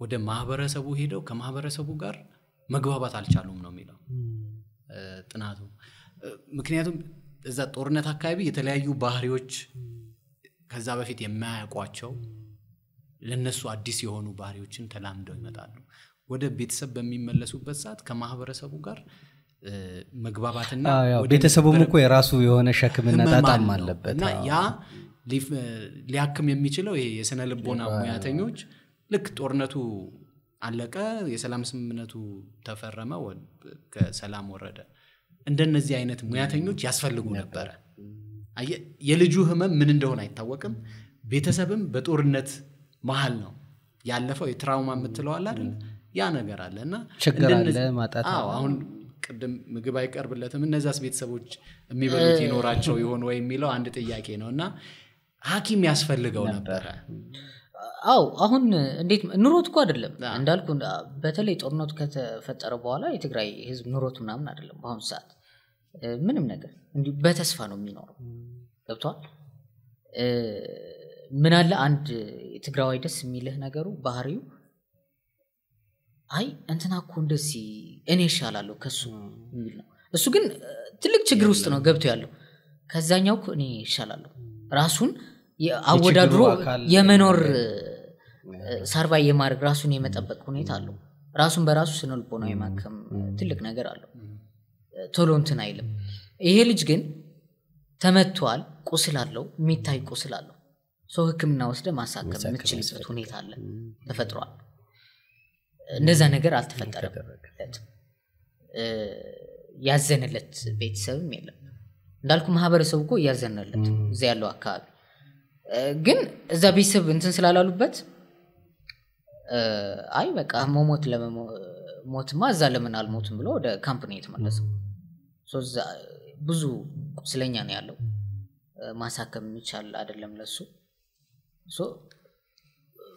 Speaker 3: ወደ ማህበረሰቡ ሄደው ከማህበረሰቡ ጋር መግባባት አልቻሉም ነው የሚለው ጥናቱ ምክንያቱም እዛ ጦርነት አካባቢ የተለያዩ ባህሪዎች ከዛ በፊት የማያውቋቸው ለነሱ አዲስ የሆኑ ባህሪዎችን ተላምደው ይመጣሉ ወደ ቤተሰብ በሚመለሱበት ሰዓት ከማህበረሰቡ ጋር መግባባትና
Speaker 1: ቤተሰቡም እኮ የራሱ የሆነ ሸክምና ጣጣም አለበት
Speaker 3: እና ያ ሊያክም የሚችለው ይሄ የስነ ልቦና ሙያተኞች ልክ ጦርነቱ አለቀ የሰላም ስምምነቱ ተፈረመ ከሰላም ወረደ እንደነዚህ አይነት ሙያተኞች ያስፈልጉ ነበር የልጁ ህመም ምን እንደሆነ አይታወቅም ቤተሰብም በጦርነት መሃል ነው ያለፈው የትራውማ የምትለው አይደል ያ ነገር አለና
Speaker 1: እንደነዚህ ማጣጣ
Speaker 3: አሁን ቅድም ምግብ አይቀርብለትም እነዛስ ቤተሰቦች የሚበሉት ይኖራቸው ይሆን ወይ የሚለው አንድ ጥያቄ ነውና ሐኪም ያስፈልገው ነበር
Speaker 2: አሁን እንዴት ኑሮት እኮ አይደለም እንዳልኩ በተለይ ጦርነቱ ከተፈጠረ በኋላ የትግራይ ህዝብ ኑሮት ምናምን አይደለም በአሁን ሰዓት ምንም ነገር እንዴ በተስፋ ነው የሚኖረው ገብቷል ምን አለ አንድ ትግራዋይ ደስ የሚልህ ነገሩ ባህሪው አይ እንተናኮ እንደዚህ እኔ ይሻላለሁ ከሱ የሚል ነው እሱ ግን ትልቅ ችግር ውስጥ ነው ገብቶ ያለው ከዛኛው እኔ ይሻላለሁ ራሱን አወዳድሮ የመኖር ሰርቫይ የማድረግ ራሱን የመጠበቅ ሁኔታ አለው ራሱን በራሱ ስነልቦናው የማከም ትልቅ ነገር አለው ቶሎ እንትን አይልም ይሄ ልጅ ግን ተመቷል ቁስል አለው የሚታይ ቁስል አለው ሰው ህክምና ወስደ ማሳከም የምትችልበት ሁኔታ አለ ተፈጥሯል እንደዛ ነገር አልተፈጠረም ያዘነለት ቤተሰብም የለም እንዳልኩ ማህበረሰቡ እኮ ያዘነለት እዛ ያለው አካባቢ ግን እዛ ቤተሰብ እንትን ስላላሉበት አይ በቃ መሞት ለሞትማ እዛ ለምን አልሞትም ብሎ ወደ ካምፓኒ የተመለሰው ብዙ ቁስለኛ ነው ያለው ማሳከም የሚቻል አይደለም ለሱ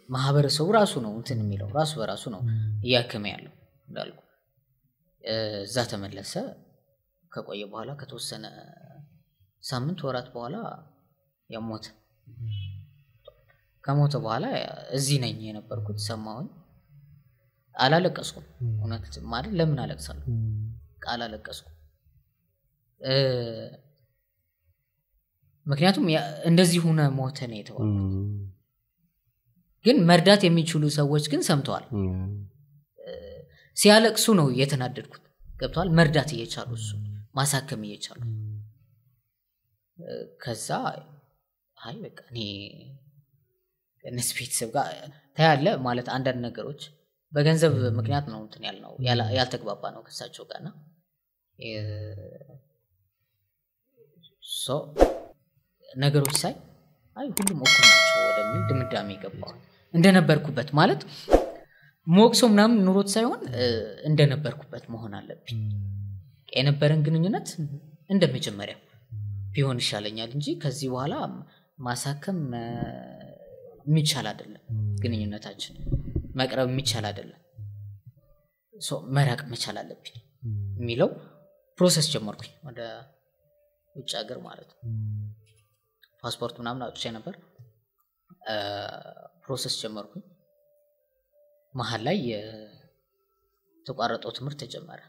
Speaker 2: ማህበረሰቡ ራሱ ነው እንትን የሚለው ራሱ በራሱ ነው ያከመ ያለው እንዳልኩ እዛ ተመለሰ ከቆየ በኋላ ከተወሰነ ሳምንት ወራት በኋላ ያሞተ ከሞተ በኋላ እዚህ ነኝ የነበርኩት ሰማሁኝ አላለቀስኩም እውነት ማለት ለምን አለቅሳለሁ ቃል አለቀስኩም ምክንያቱም እንደዚህ ሆነ ሞተ ነው የተባለው ግን መርዳት የሚችሉ ሰዎች ግን ሰምተዋል ሲያለቅሱ ነው የተናደድኩት ገብቷል መርዳት እየቻሉ እሱ ማሳከም እየቻሉ ከዛ አይ በቃ እኔ ቤተሰብ ጋር ታያለ ማለት አንዳንድ ነገሮች በገንዘብ ምክንያት ነው እንትን ያልነው ያልተግባባ ነው ከሳቸው ጋርና ነገሮች ሳይ አይ ሁሉም እኩል ናቸው ወደሚል ድምዳሜ ገባው እንደነበርኩበት ማለት ሞክሶ ምናምን ኑሮት ሳይሆን እንደነበርኩበት መሆን አለብኝ የነበረን ግንኙነት እንደመጀመሪያው ቢሆን ይሻለኛል እንጂ ከዚህ በኋላ ማሳከም የሚቻል አይደለም ግንኙነታችን መቅረብ የሚቻል አይደለም መራቅ መቻል አለብኝ የሚለው ፕሮሰስ ጀመርኩኝ ወደ ውጭ ሀገር ማለት ነው ፓስፖርት ምናምን አውጥቼ ነበር ፕሮሰስ ጀመርኩኝ መሃል ላይ የተቋረጠው ትምህርት ተጀመረ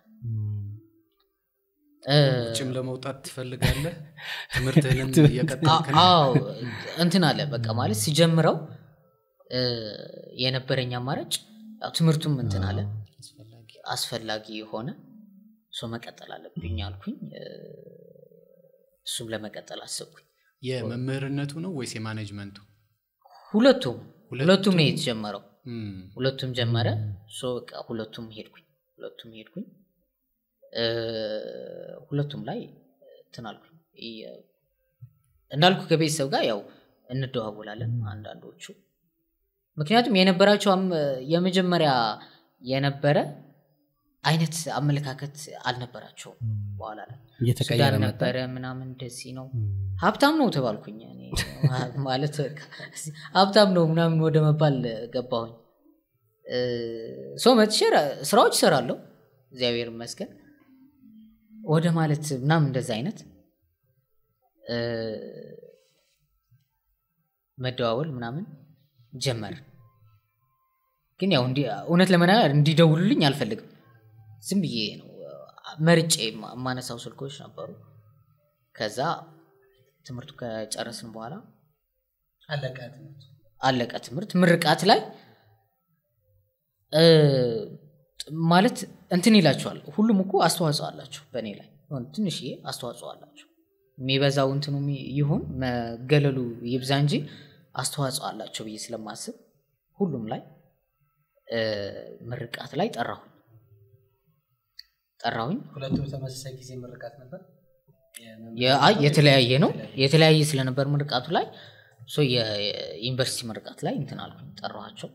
Speaker 3: ጭም ለመውጣት ትፈልጋለህ ትምህርትህን እየቀጠልክ
Speaker 2: እንትን አለ በቃ ማለት ሲጀምረው የነበረኛ አማራጭ ትምህርቱም እንትን አለ አስፈላጊ ሆነ መቀጠል አለብኝ አልኩኝ እሱም ለመቀጠል አሰብኩኝ
Speaker 3: የመምህርነቱ ነው ወይስ የማኔጅመንቱ
Speaker 2: ሁለቱም ነው የተጀመረው ሁለቱም ጀመረ በቃ ሁለቱም ሄድኩኝ ሁለቱም ላይ ተናልኩኝ እንዳልኩ ከቤተሰብ ጋር ያው እንደዋወላለን አንዳንዶቹ ምክንያቱም የነበራቸው የመጀመሪያ የነበረ አይነት አመለካከት አልነበራቸው በኋላ ላይ
Speaker 1: እየተቀየረ
Speaker 2: ነበር ምናምን እንደዚህ ነው ሀብታም ነው ተባልኩኝ እኔ ማለት ሀብታም ነው ምናምን ወደ መባል ገባሁኝ መጥቼ ስራዎች እሰራለሁ እግዚአብሔር ይመስገን ወደ ማለት ምናምን እንደዛ አይነት መደዋወል ምናምን ጀመር ግን ያው እውነት ለመናገር እንዲደውሉልኝ አልፈልግም ዝም ብዬ ነው መርጬ ማነሳው ስልኮች ነበሩ ከዛ ትምህርቱ ከጨረስን በኋላ አለቀ ትምህርት ምርቃት ላይ ማለት እንትን ይላቸዋል ሁሉም እኮ አስተዋጽኦ አላቸው በእኔ ላይ ትንሽ አስተዋጽኦ አላቸው የሚበዛው እንትኑ ይሁን መገለሉ ይብዛ እንጂ አስተዋጽኦ አላቸው ብዬ ስለማስብ ሁሉም ላይ ምርቃት ላይ ጠራሁኝ
Speaker 1: ሁለቱም ተመሳሳይ ጊዜ ምርቃት ነበር
Speaker 2: የተለያየ ስለነበር ምርቃቱ ላይ የዩኒቨርሲቲ ምርቃት ላይ እንትን አልኩኝ ጠራኋቸው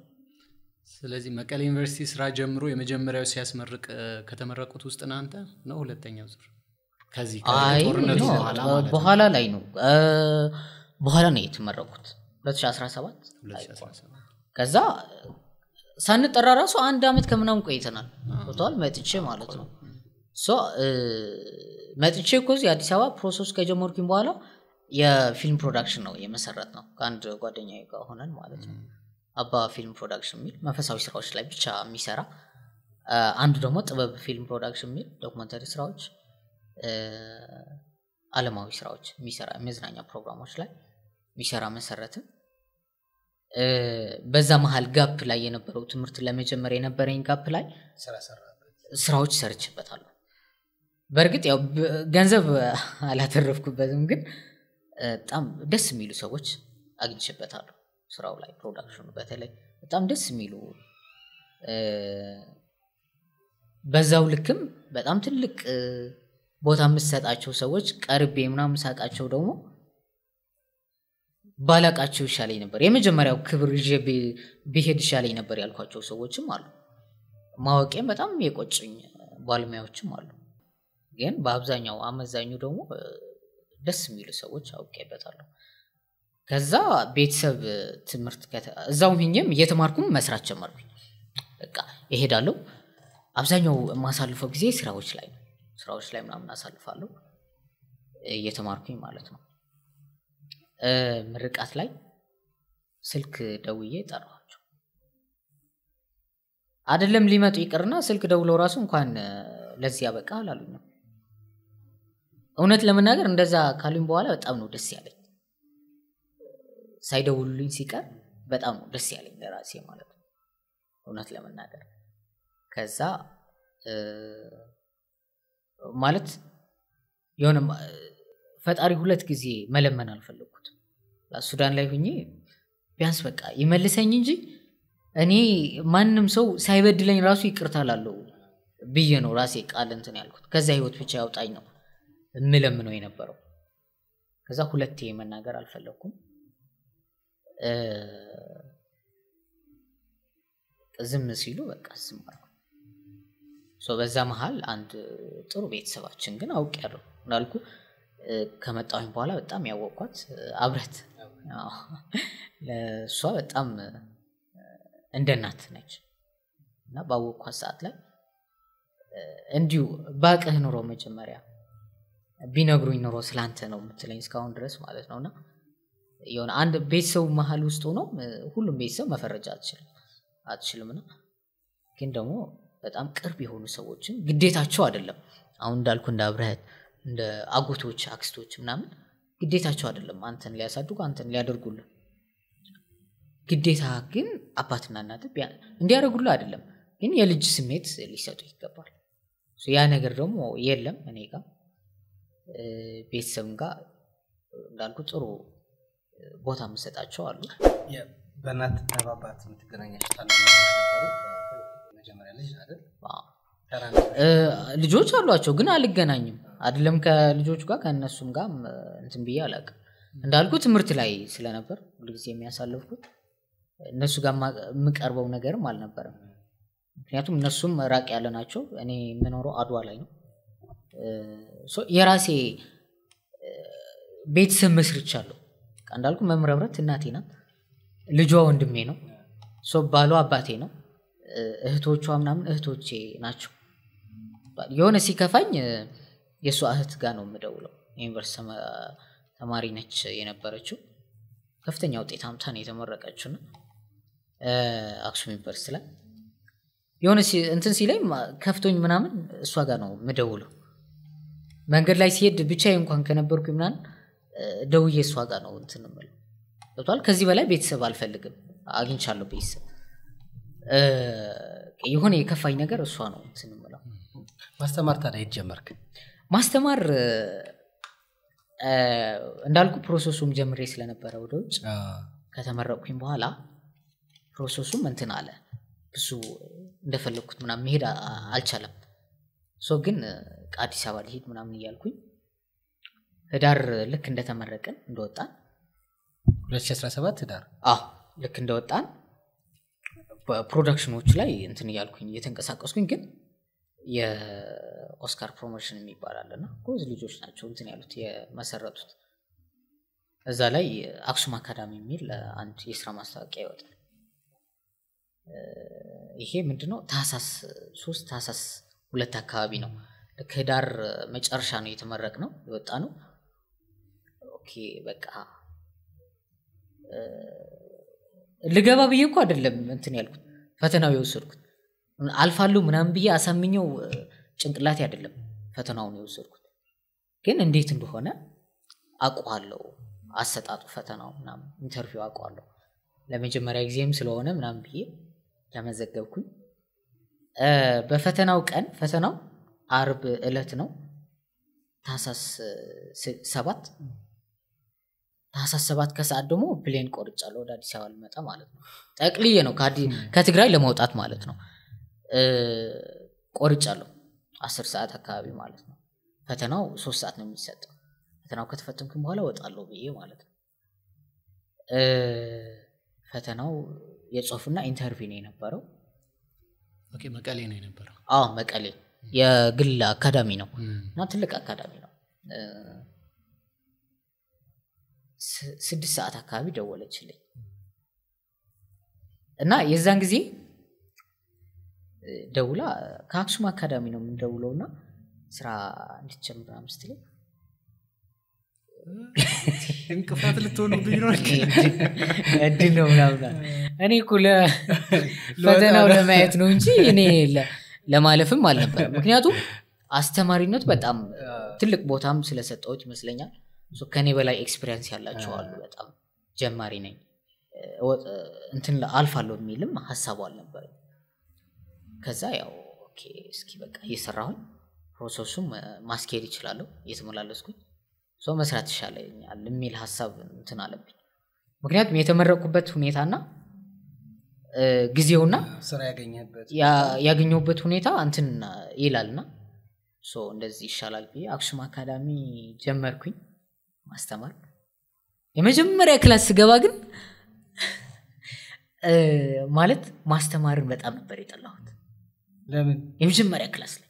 Speaker 3: ስለዚህ መቀሌ ዩኒቨርሲቲ ስራ ጀምሮ የመጀመሪያው ሲያስመርቅ ከተመረቁት ውስጥ አንተ ነው ሁለተኛው ዙር ከዚህ ከጦርነቱ
Speaker 2: በኋላ ላይ ነው በኋላ ነው የተመረቁት 2017 ከዛ ሳንጠራ ራሱ አንድ አመት ከምናምን ቆይተናል ቶታል መጥቼ ማለት ነው መጥቼ ኮዚ አዲስ አበባ ፕሮሰስ ከጀመርኩኝ በኋላ የፊልም ፕሮዳክሽን ነው የመሰረት ነው ከአንድ ጓደኛዬ ጋር ሆነን ማለት ነው አባ ፊልም ፕሮዳክሽን የሚል መንፈሳዊ ስራዎች ላይ ብቻ የሚሰራ አንዱ ደግሞ ጥበብ ፊልም ፕሮዳክሽን የሚል ዶክመንተሪ ስራዎች ዓለማዊ ስራዎች የሚሰራ መዝናኛ ፕሮግራሞች ላይ የሚሰራ መሰረትን በዛ መሃል ጋፕ ላይ የነበረው ትምህርት ለመጀመር የነበረኝ ጋፕ ላይ ስራዎች ሰርችበታለሁ በርግጥ ያው ገንዘብ አላተረፍኩበትም ግን በጣም ደስ የሚሉ ሰዎች አግኝቼበታለሁ ስራው ላይ ፕሮዳክሽኑ በተለይ በጣም ደስ የሚሉ በዛው ልክም በጣም ትልቅ ቦታ መስጣቸው ሰዎች ቀርቤ ምናምን ሳቃቸው ደግሞ ባላቃቸው ይሻለኝ ነበር የመጀመሪያው ክብር ይዤ ቢሄድ ይሻለኝ ነበር ያልኳቸው ሰዎችም አሉ ማወቄም በጣም የቆጭኝ ባለሙያዎችም አሉ ግን በአብዛኛው አመዛኙ ደግሞ ደስ የሚሉ ሰዎች አውቄበታለሁ ከዛ ቤተሰብ ትምህርት እዛው ሆኜም እየተማርኩም መስራት ጀመርኩኝ በቃ እሄዳለሁ አብዛኛው ማሳልፈው ጊዜ ስራዎች ላይ ምናምን አሳልፋለሁ እየተማርኩኝ ማለት ነው ምርቃት ላይ ስልክ ደውዬ ጠራኋቸው አይደለም ሊመጡ ይቀርና ስልክ ደውለው ራሱ እንኳን ለዚህ ያበቃ አላሉኝ እውነት ለመናገር እንደዛ ካሉኝ በኋላ በጣም ነው ደስ ያለኝ ሳይደውሉልኝ ሲቀር በጣም ነው ደስ ያለኝ ለራሴ ማለት ነው እውነት ለመናገር ከዛ ማለት የሆነ ፈጣሪ ሁለት ጊዜ መለመን አልፈለኩትም ሱዳን ላይ ሆኜ ቢያንስ በቃ ይመልሰኝ እንጂ እኔ ማንንም ሰው ሳይበድለኝ ራሱ ይቅርታ ላለው ብዬ ነው ራሴ ቃል እንትን ያልኩት ከዛ ህይወት ብቻ ያውጣኝ ነው ምለምነው የነበረው ከዛ ሁለቴ መናገር አልፈለኩም ዝም ሲሉ በቃ ዝም አልኩ በዛ መሃል አንድ ጥሩ ቤተሰባችን ግን አውቄያለሁ እንዳልኩ ከመጣሁኝ በኋላ በጣም ያወቅኳት አብረት ለሷ በጣም እንደናት ነች እና ባወቅኳት ሰዓት ላይ እንዲሁ ባቀህ ኑሮ መጀመሪያ ቢነግሩኝ ኑሮ ስላንተ ነው የምትለኝ እስካሁን ድረስ ማለት ነውና የሆነ አንድ ቤተሰብ መሃል ውስጥ ሆኖ ሁሉም ቤተሰብ መፈረጃ አትችልምና ግን ደግሞ በጣም ቅርብ የሆኑ ሰዎችን ግዴታቸው አይደለም አሁን እንዳልኩ እንደ አብረህት እንደ አጎቶች አክስቶች ምናምን ግዴታቸው አይደለም አንተን ሊያሳድጉ አንተን ሊያደርጉልህ ግዴታ ግን አባትና እናት እንዲያደርጉልህ አይደለም ግን የልጅ ስሜት ሊሰጡ ይገባል ያ ነገር ደግሞ የለም እኔ ጋር ቤተሰብም ጋር እንዳልኩ ጥሩ ቦታ መስጣቸው አሉ
Speaker 1: በእናት ተባባት የምትገናኛቸው ታላላቆች ነበሩ መጀመሪያ ልጅ አይደል
Speaker 2: ልጆች አሏቸው ግን አልገናኝም አይደለም ከልጆቹ ጋር ከነሱም ጋር እንትን ብዬ አላውቅም እንዳልኩ ትምህርት ላይ ስለነበር ሁሉ ጊዜ የሚያሳልፍኩት እነሱ ጋር የምቀርበው ነገርም አልነበረም ምክንያቱም እነሱም ራቅ ያለ ናቸው እኔ የምኖረው አድዋ ላይ ነው የራሴ ቤተሰብ መስርቻለሁ እንዳልኩ መምረብረት እናቴ ናት ልጇ ወንድሜ ነው ባሏ አባቴ ነው እህቶቿ ምናምን እህቶቼ ናቸው የሆነ ሲከፋኝ የሷ እህት ጋር ነው የምደውለው ዩኒቨርሲቲ ተማሪ ነች የነበረችው ከፍተኛ ውጤት አምጥታ ነው የተመረቀችው ነው አክሱም ዩኒቨርሲቲ ላይ የሆነ እንትን ሲለኝ ከፍቶኝ ምናምን እሷ ጋር ነው የምደውለው መንገድ ላይ ሲሄድ ብቻዬ እንኳን ከነበርኩ ምናምን ደውዬ እሷ ጋር ነው እንትን የምለው ገብቷል ከዚህ በላይ ቤተሰብ አልፈልግም አግኝቻለሁ ቤተሰብ የሆነ የከፋኝ ነገር እሷ ነው እንትን የምለው
Speaker 1: ማስተማር ታዲያ ይጀመርክ
Speaker 2: ማስተማር እንዳልኩ ፕሮሰሱም ጀምሬ ስለነበረ ወደ ውጭ ከተመረቅኩኝ በኋላ ፕሮሰሱም እንትን አለ ብዙ እንደፈለኩት ምናምን መሄድ አልቻለም ግን አዲስ አበባ ልሄድ ምናምን እያልኩኝ ህዳር ልክ እንደተመረቀን እንደወጣን
Speaker 1: 2017 ህዳር
Speaker 2: ልክ እንደወጣን ፕሮዳክሽኖች ላይ እንትን እያልኩኝ እየተንቀሳቀስኩኝ ግን የኦስካር ፕሮሞሽን የሚባላልና ጎዝ ልጆች ናቸው እንትን ያሉት የመሰረቱት እዛ ላይ አክሱም አካዳሚ የሚል አንድ የስራ ማስታወቂያ ይወጣል ይሄ ምንድነው ታህሳስ 3 ታህሳስ 2 አካባቢ ነው ለከዳር መጨረሻ ነው የተመረቅነው የወጣነው ኦኬ በቃ ልገባ ብዬ እኮ አይደለም እንትን ያልኩት ፈተናው የወሰድኩት አልፋለሁ ምናምን ብዬ አሳምኘው ጭንቅላቴ አይደለም ፈተናውን የወሰድኩት ግን እንዴት እንደሆነ አቋለው አሰጣጡ ፈተናው ምናምን ኢንተርቪው አቋለው ለመጀመሪያ ጊዜም ስለሆነ ምናምን ብዬ ተመዘገብኩኝ በፈተናው ቀን ፈተናው አርብ እለት ነው ታህሳስ 7 ከሰዓት ደግሞ ፕሌን ቆርጫለሁ ወደ አዲስ አበባ ልመጣ ማለት ነው ጠቅልዬ ነው ከትግራይ ለማውጣት ማለት ነው ቆርጫለሁ 10 ሰዓት አካባቢ ማለት ነው ፈተናው 3 ሰዓት ነው የሚሰጠው ፈተናው ከተፈተንኩኝ በኋላ ወጣለሁ ብዬ ማለት ነው ፈተናው የጽሁፍና ኢንተርቪው ነው የነበረው
Speaker 3: ኦኬ መቀሌ ነው የነበረው
Speaker 2: መቀሌ የግል አካዳሚ ነው እና ትልቅ አካዳሚ ነው 6 ሰዓት አካባቢ ደወለችልኝ እና የዛን ጊዜ ደውላ ከአክሱም አካዳሚ ነው የምንደውለውና ስራ እንድትጀምር አምስትልኝ
Speaker 3: እንቅፋት ልትሆኑብኝ ነው
Speaker 2: እድል ነው ምናምን እኔ እኮ ለፈተናው ለማየት ነው እንጂ እኔ ለማለፍም አልነበረም ምክንያቱም አስተማሪነት በጣም ትልቅ ቦታም ስለሰጠሁት ይመስለኛል ከኔ በላይ ኤክስፒሪየንስ ያላቸው አሉ በጣም ጀማሪ ነኝ እንትን አልፋለሁ የሚልም ሐሳቡ አልነበረም ከዛ ያው ኦኬ እስኪ በቃ እየሰራሁኝ ፕሮሰሱም ማስኬድ ይችላል እየተመላለስኩኝ መስራት ይሻለኛል የሚል ሐሳብ እንትን አለብኝ ምክንያቱም የተመረቁበት ሁኔታና ጊዜውና
Speaker 1: ስራ
Speaker 2: ያገኘሁበት ሁኔታ እንትን ይላልና እንደዚህ ይሻላል ብዬ አክሱም አካዳሚ ጀመርኩኝ ማስተማር የመጀመሪያ ክላስ ስገባ ግን ማለት ማስተማርን በጣም ነበር የጠላሁት
Speaker 1: ለምን
Speaker 2: የመጀመሪያ ክላስ ላይ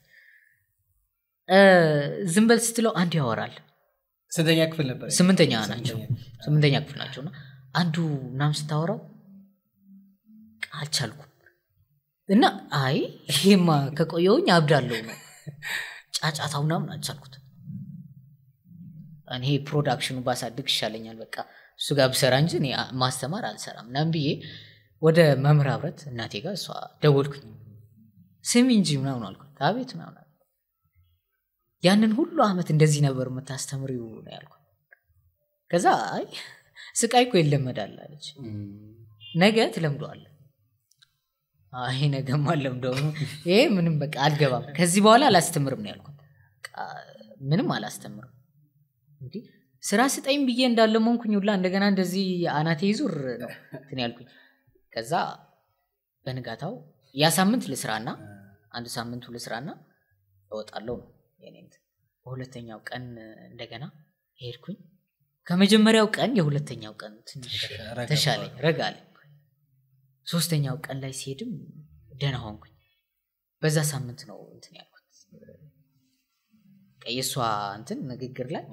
Speaker 2: ዝምበል ስትለው አንድ ያወራል
Speaker 1: ስንተኛ ክፍል ነበር
Speaker 2: 8ኛ ክፍል ናቸውና አንዱ ምናምን ስታወራው አልቻልኩም እና አይ ይሄማ ከቆየውኝ አብዳለሁ ነው ጫጫታው ምናምን አልቻልኩት እኔ ፕሮዳክሽኑ ባሳድግ ይሻለኛል በቃ እሱ ጋር ብሰራ እንጂ እኔ ማስተማር አልሰራም ምናምን ብዬ ወደ መምህር አብረት እናቴ ጋር እሷ ደወልኩኝ ስሚ እንጂ ምናምን አልኳት አቤት ምናምን ያንን ሁሉ አመት እንደዚህ ነበር የምታስተምሪው ነው ያልኩት ከዛ አይ ስቃይ እኮ ይለመዳል አለች ነገ ትለምደዋለህ አይ ነገም አለምደው ይሄ ምንም በቃ አልገባም ከዚህ በኋላ አላስተምርም ነው ያልኩት ምንም አላስተምርም እንዴ ስራ ስጠኝ ብዬ እንዳለመንኩኝ ሁላ እንደገና እንደዚህ አናቴ ይዙር ነው እንትን ያልኩኝ ከዛ በንጋታው ያ ሳምንት ልስራና አንድ ሳምንቱ ልስራና እወጣለሁ ነው የኔንት በሁለተኛው ቀን እንደገና ሄድኩኝ ከመጀመሪያው ቀን የሁለተኛው ቀን ትንሽ ተሻለኝ ረጋለ ሶስተኛው ቀን ላይ ሲሄድም ደህና ሆንኩኝ በዛ ሳምንት ነው እንትን ያልኩት ቀየሷ እንትን ንግግር ላይ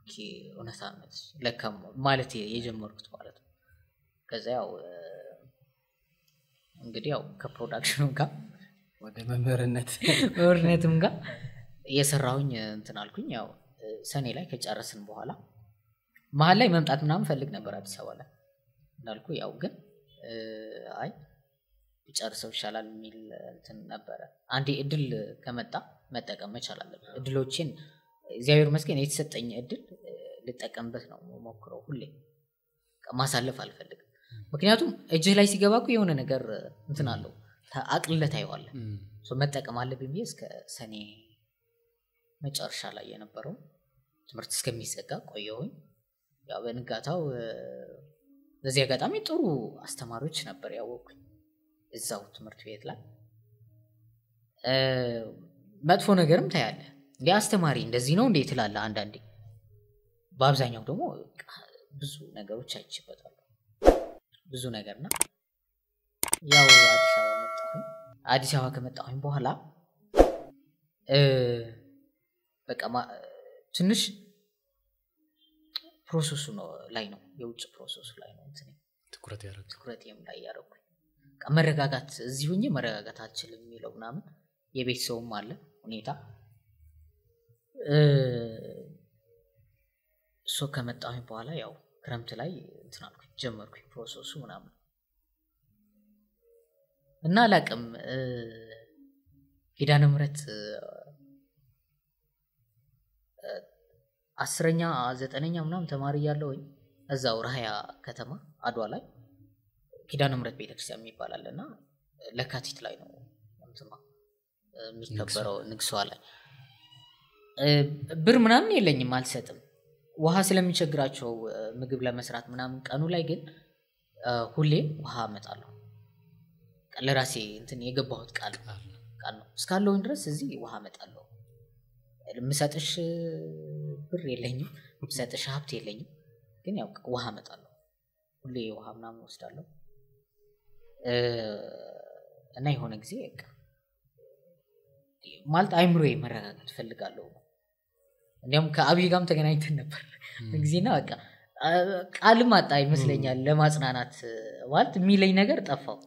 Speaker 2: ኦኬ እውነታነት ለካም ማለት የጀመርኩት ማለት ነው ከዛ ያው እንግዲህ ያው ከፕሮዳክሽኑ ጋር
Speaker 1: ወደ
Speaker 2: መምህርነትም ጋር እየሰራሁኝ እንትን አልኩኝ ያው ሰኔ ላይ ከጨረስን በኋላ መሀል ላይ መምጣት ምናምን ፈልግ ነበር አዲስ አበባ ላይ እንዳልኩ ያው ግን አይ ቢጨርሰው ይሻላል የሚል እንትን ነበረ አንዴ እድል ከመጣ መጠቀም መቻል አለብኝ እድሎችን እግዚአብሔር ይመስገን የተሰጠኝ እድል ልጠቀምበት ነው ሞክረው ሁሌ ማሳለፍ አልፈልግም ምክንያቱም እጅህ ላይ ሲገባ እኮ የሆነ ነገር እንትን አለው አቅልለት አይዋለ መጠቀም አለብኝ ብዬ እስከ ሰኔ መጨረሻ ላይ የነበረው ትምህርት እስከሚዘጋ ቆየሁኝ። ያው በንጋታው በዚህ አጋጣሚ ጥሩ አስተማሪዎች ነበር ያወቅኩኝ እዛው ትምህርት ቤት ላይ። መጥፎ ነገርም ታያለ እንዴ አስተማሪ እንደዚህ ነው እንዴ ትላለህ አንዳንዴ። በአብዛኛው ደግሞ ብዙ ነገሮች አይችበታል ብዙ ነገርና ያው አዲስ አበባ ከመጣሁኝ በኋላ በቃ ትንሽ ፕሮሰሱ ነው ላይ ነው የውጭ ፕሮሰሱ ላይ ነው እንትን ትኩረቴም ላይ ያደረኩኝ። መረጋጋት እዚህ ሆኜ መረጋጋት አልችልም የሚለው ምናምን የቤት ሰውም አለ ሁኔታ ከመጣሁኝ በኋላ ያው ክረምት ላይ እንትን አልኩኝ ጀመርኩኝ ፕሮሰሱ ምናምን እና አላቅም ኪዳነ ምህረት 10ኛ 9ኛ ምናምን ተማሪ ያለውኝ እዛው ራያ ከተማ አድዋ ላይ ኪዳነ ምህረት ቤተክርስቲያን የሚባላልና ለካቲት ላይ ነው እንትማ የሚከበረው ንግሷ ላይ ብር ምናምን የለኝም አልሰጥም ውሃ ስለሚቸግራቸው ምግብ ለመስራት ምናምን ቀኑ ላይ ግን ሁሌ ውሃ አመጣለሁ ለራሴ እንትን የገባሁት ቃል ነው እስካለሁኝ ድረስ እዚህ ውሃ አመጣለሁ ለምሰጥሽ ብር የለኝም ምሰጥሽ ሀብት የለኝም ግን ያው ውሃ አመጣለሁ ሁሌ ውሃ ምናምን ወስዳለሁ እና የሆነ ጊዜ በቃ ማለት አይምሮዬ መረጋጋት ፈልጋለሁ እንዲያም ከአብይ ጋርም ተገናኝተን ነበር ጊዜና በቃ ቃልም አጣ ይመስለኛል ለማጽናናት ማለት የሚለኝ ነገር ጠፋው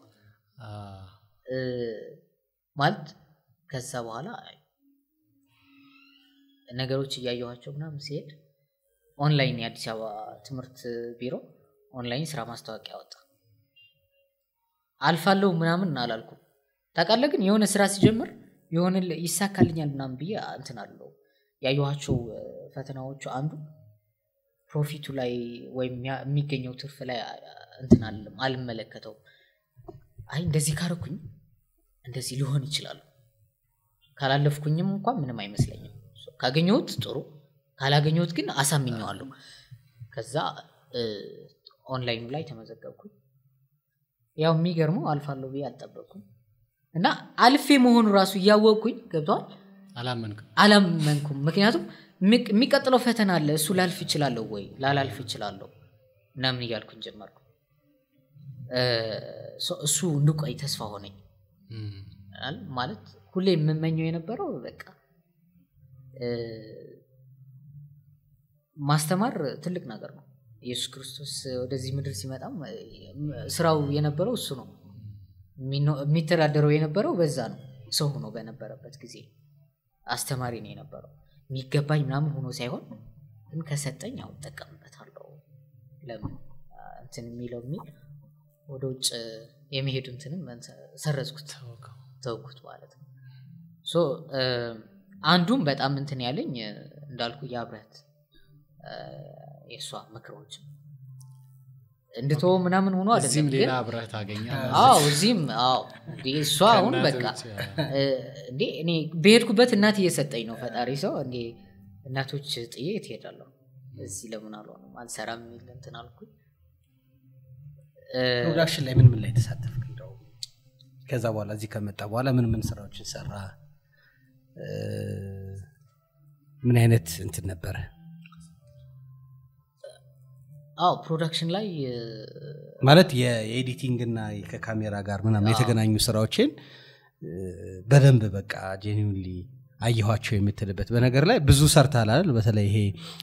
Speaker 2: ማለት ከዛ በኋላ ነገሮች እያየኋቸው ምናምን ሲሄድ ኦንላይን የአዲስ አበባ ትምህርት ቢሮ ኦንላይን ስራ ማስታወቂያ አወጣ አልፋለሁ ምናምን አላልኩም ታውቃለህ ግን የሆነ ስራ ሲጀምር የሆነ ይሳካልኛል ምናምን ብዬ እንትን አለው ያየኋቸው ፈተናዎቹ አንዱ ፕሮፊቱ ላይ ወይም የሚገኘው ትርፍ ላይ እንትን አልመለከተው አይ እንደዚህ ካረኩኝ እንደዚህ ሊሆን ይችላል ካላለፍኩኝም እንኳን ምንም አይመስለኝም ካገኘሁት ጥሩ ካላገኘሁት ግን አሳምኘዋለሁ ከዛ ኦንላይኑ ላይ ተመዘገብኩኝ ያው የሚገርመው አልፋለሁ ብዬ አልጠበቅኩም እና አልፌ መሆኑ ራሱ ያወቅኩኝ ገብቷል አላመንኩም ምክንያቱም የሚቀጥለው ፈተና አለ እሱ ላልፍ ይችላል ወይ ላላልፍ ይችላል ምናምን እያልኩኝ ጀመርኩ እሱ እንድቆይ ተስፋ ሆነኝ ማለት ሁሌ የምመኘው የነበረው በቃ ማስተማር ትልቅ ነገር ነው ኢየሱስ ክርስቶስ ወደዚህ ምድር ሲመጣም ስራው የነበረው እሱ ነው የሚተዳደረው የነበረው በዛ ነው ሰው ሆኖ በነበረበት ጊዜ አስተማሪ ነው የነበረው የሚገባኝ ምናምን ሆኖ ሳይሆን ግን ከሰጠኝ ያው ተጠቀምበታለሁ ለምን እንትን የሚለው ወደ ውጭ የሚሄዱ እንትንም ሰረዝኩት ተውኩት ማለት ነው አንዱም በጣም እንትን ያለኝ እንዳልኩ ያብረት የሷ ምክሮች እንድትወ ምናምን ሆኖ አይደለም
Speaker 3: እዚህም ሌላ አብረት አገኘ
Speaker 2: እዚህም እሷ አሁን በቃ እንዴ እኔ በሄድኩበት እናት እየሰጠኝ ነው ፈጣሪ ሰው እንዴ እናቶች ጥዬ ትሄዳለሁ እዚህ ለምን አልሆነም አልሰራም የሚል እንትን አልኩኝ
Speaker 1: ፕሮዳክሽን ላይ ምን ላይ ተሳተፍክ እንደው ከዛ በኋላ እዚህ ከመጣ በኋላ ምን ስራዎችን ሰራ ምን አይነት እንትን ነበር
Speaker 2: ፕሮዳክሽን ላይ
Speaker 1: ማለት የኤዲቲንግ እና ከካሜራ ጋር ምናምን የተገናኙ ስራዎችን በደንብ በቃ ጄኒውንሊ አየኋቸው የምትልበት በነገር ላይ ብዙ ሰርታል አይደል በተለይ ይሄ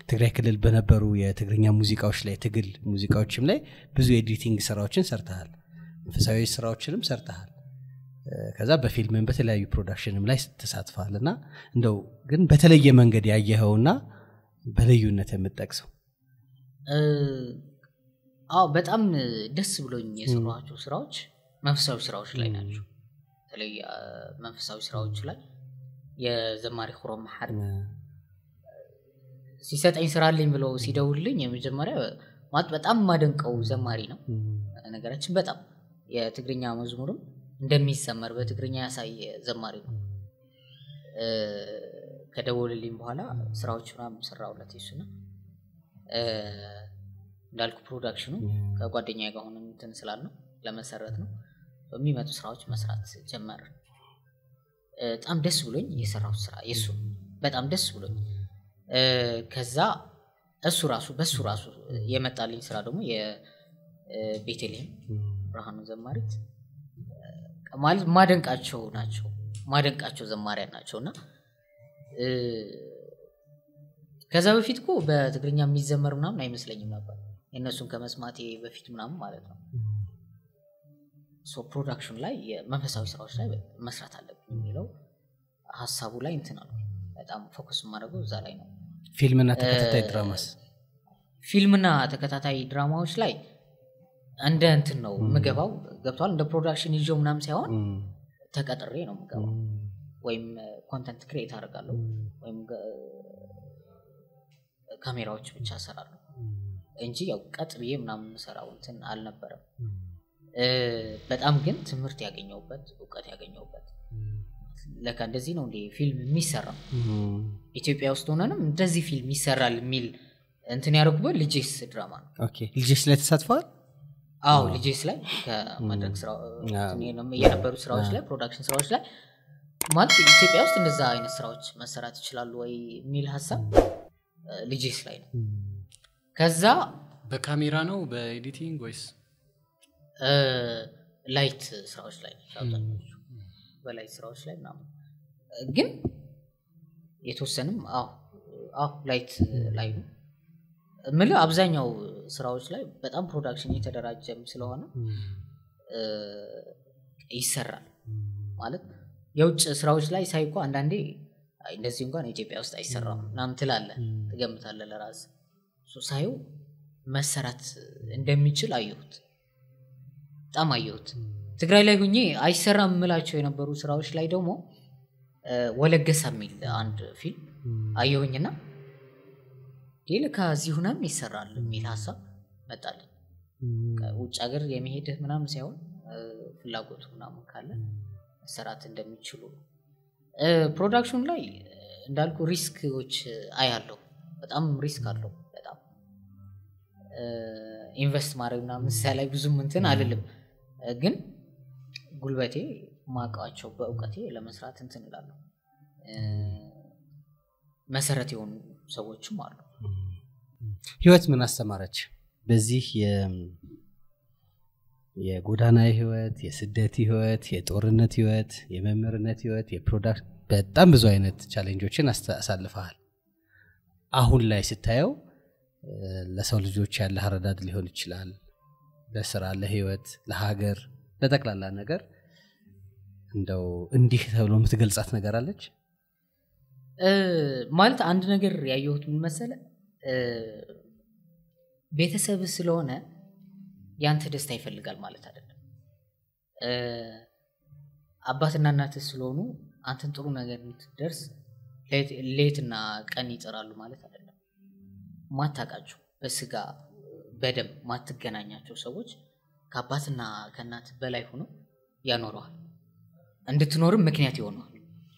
Speaker 1: ትግራይ ክልል በነበሩ የትግርኛ ሙዚቃዎች ላይ ትግል ሙዚቃዎችም ላይ ብዙ ኤዲቲንግ ስራዎችን ሰርተሃል መንፈሳዊ ስራዎችንም ሰርተሃል ከዛ በፊልምም በተለያዩ ፕሮዳክሽንም ላይ ተሳትፈሃልና እንደው ግን በተለየ መንገድ ያየኸውና በልዩነት የምትጠቅሰው
Speaker 2: በጣም ደስ ብሎኝ የሰራኋቸው ስራዎች መንፈሳዊ ስራዎች ላይ ናቸው በተለይ መንፈሳዊ ስራዎች ላይ የዘማሪ ኹሮም መሐር ሲሰጠኝ ስራልኝ ብሎ ሲደውልልኝ የመጀመሪያ ማለት በጣም ማደንቀው ዘማሪ ነው ነገራችን በጣም የትግርኛ መዝሙርም እንደሚሰመር በትግርኛ ያሳይ ዘማሪ ነው ከደወልልኝ በኋላ ስራዎች ምናምን ሰራውለት ይሱና እንዳልኩ ፕሮዳክሽኑ ከጓደኛዬ ጋር ሆነን እንትን ስላልነው ለመሰረት ነው በሚመጡ ስራዎች መስራት ጀመረ በጣም ደስ ብሎኝ የሰራው ስራ የሱ በጣም ደስ ብሎኝ ከዛ እሱ ራሱ በሱ ራሱ የመጣልኝ ስራ ደግሞ የቤተልሔም ብርሃኑ ዘማሪት ማለት ማደንቃቸው ዘማሪያ ናቸውና ከዛ በፊት እኮ በትግርኛ የሚዘመር ምናምን አይመስለኝም ነበር እነሱን ከመስማቴ በፊት ምናምን ማለት ነው ሶ ፕሮዳክሽን ላይ የመንፈሳዊ ስራዎች ላይ መስራት አለብኝ የሚለው ሐሳቡ ላይ እንትን አለ በጣም ፎከስ ማድረግ እዛ ላይ ነው ፊልምና ተከታታይ ድራማዎች ላይ እንደ እንትን ነው ምገባው ገብቷል እንደ ፕሮዳክሽን ይዤው ምናምን ሳይሆን ተቀጥሬ ነው ምገባው ወይም ኮንተንት ክሬት አደርጋለሁ ወይም ካሜራዎች ብቻ ሰራለሁ እንጂ ያው ቀጥብዬ ምናምን ሰራው እንትን አልነበረም በጣም ግን ትምህርት ያገኘውበት ዕውቀት ያገኘውበት ለካ እንደዚህ ነው እንዴ ፊልም የሚሰራው ኢትዮጵያ ውስጥ ሆነንም እንደዚህ ፊልም ይሰራል የሚል እንትን ያደርጉበት ልጄስ ድራማ ነው
Speaker 1: ኦኬ ልጄስ ላይ ተሳትፈዋል
Speaker 2: አው ልጄስ ላይ ከመድረክ ስራው የነበሩ ስራዎች ላይ ፕሮዳክሽን ስራዎች ላይ ማለት ኢትዮጵያ ውስጥ እንደዛ አይነት ስራዎች መሰራት ይችላል ወይ የሚል ሐሳብ ልጄስ ላይ ነው ከዛ
Speaker 3: በካሜራ ነው በኤዲቲንግ ወይስ
Speaker 2: ላይት ስራዎች ላይ አብዛኞቹ በላይት ስራዎች ላይ ምናምን ግን የተወሰነም ላይት ላይ ነው ማለት አብዛኛው ስራዎች ላይ በጣም ፕሮዳክሽን የተደራጀም ስለሆነ ይሰራል ማለት የውጭ ስራዎች ላይ ሳይቆ አንዳንዴ እንደዚህ እንኳን ኢትዮጵያ ውስጥ አይሰራም ምናምን ትላለህ ትገምታለህ ለራስ ሳይው መሰራት እንደሚችል አየሁት በጣም አየሁት ትግራይ ላይ ሆኜ አይሰራም ምላቸው የነበሩ ስራዎች ላይ ደግሞ ወለገሳ የሚል አንድ ፊልም አየሁኝና ይልካ እዚሁናም ይሰራል የሚል ሐሳብ መጣልኝ ከውጭ ሀገር የመሄድ ምናምን ሳይሆን ፍላጎቱ ምናምን ካለ መሰራት እንደሚችሉ ፕሮዳክሽን ላይ እንዳልኩ ሪስኮች አያለው በጣም ሪስክ አለው በጣም ኢንቨስት ማድረግ ምናምን ላይ ብዙም እንትን አይደለም ግን ጉልበቴ ማቃቸው በእውቀቴ ለመስራት እንትን እላለሁ መሰረት የሆኑ ሰዎችም አሉ
Speaker 1: ህይወት ምን አስተማረች በዚህ የጎዳና ህይወት የስደት ህይወት የጦርነት ህይወት የመምህርነት ህይወት የፕሮዳክት በጣም ብዙ አይነት ቻሌንጆችን አሳልፈሃል አሁን ላይ ስታየው ለሰው ልጆች ያለ አረዳድ ሊሆን ይችላል ለስራ ለህይወት ለሀገር ለተቀላላ ነገር እንደው እንዲህ ተብሎ የምትገልጻት ነገር አለች
Speaker 2: ማለት አንድ ነገር ያየሁት ምን መሰለ ቤተሰብ ስለሆነ ያንተ ደስታ ይፈልጋል ማለት አይደለም አባትና እናት ስለሆኑ አንተን ጥሩ ነገር እንድትደርስ ሌትና ቀን ይጥራሉ ማለት አይደለም ማታቃቸው በስጋ በደም ማትገናኛቸው ሰዎች ከአባትና ከእናት በላይ ሆኖ ያኖረዋል እንድትኖርም ምክንያት ይሆናል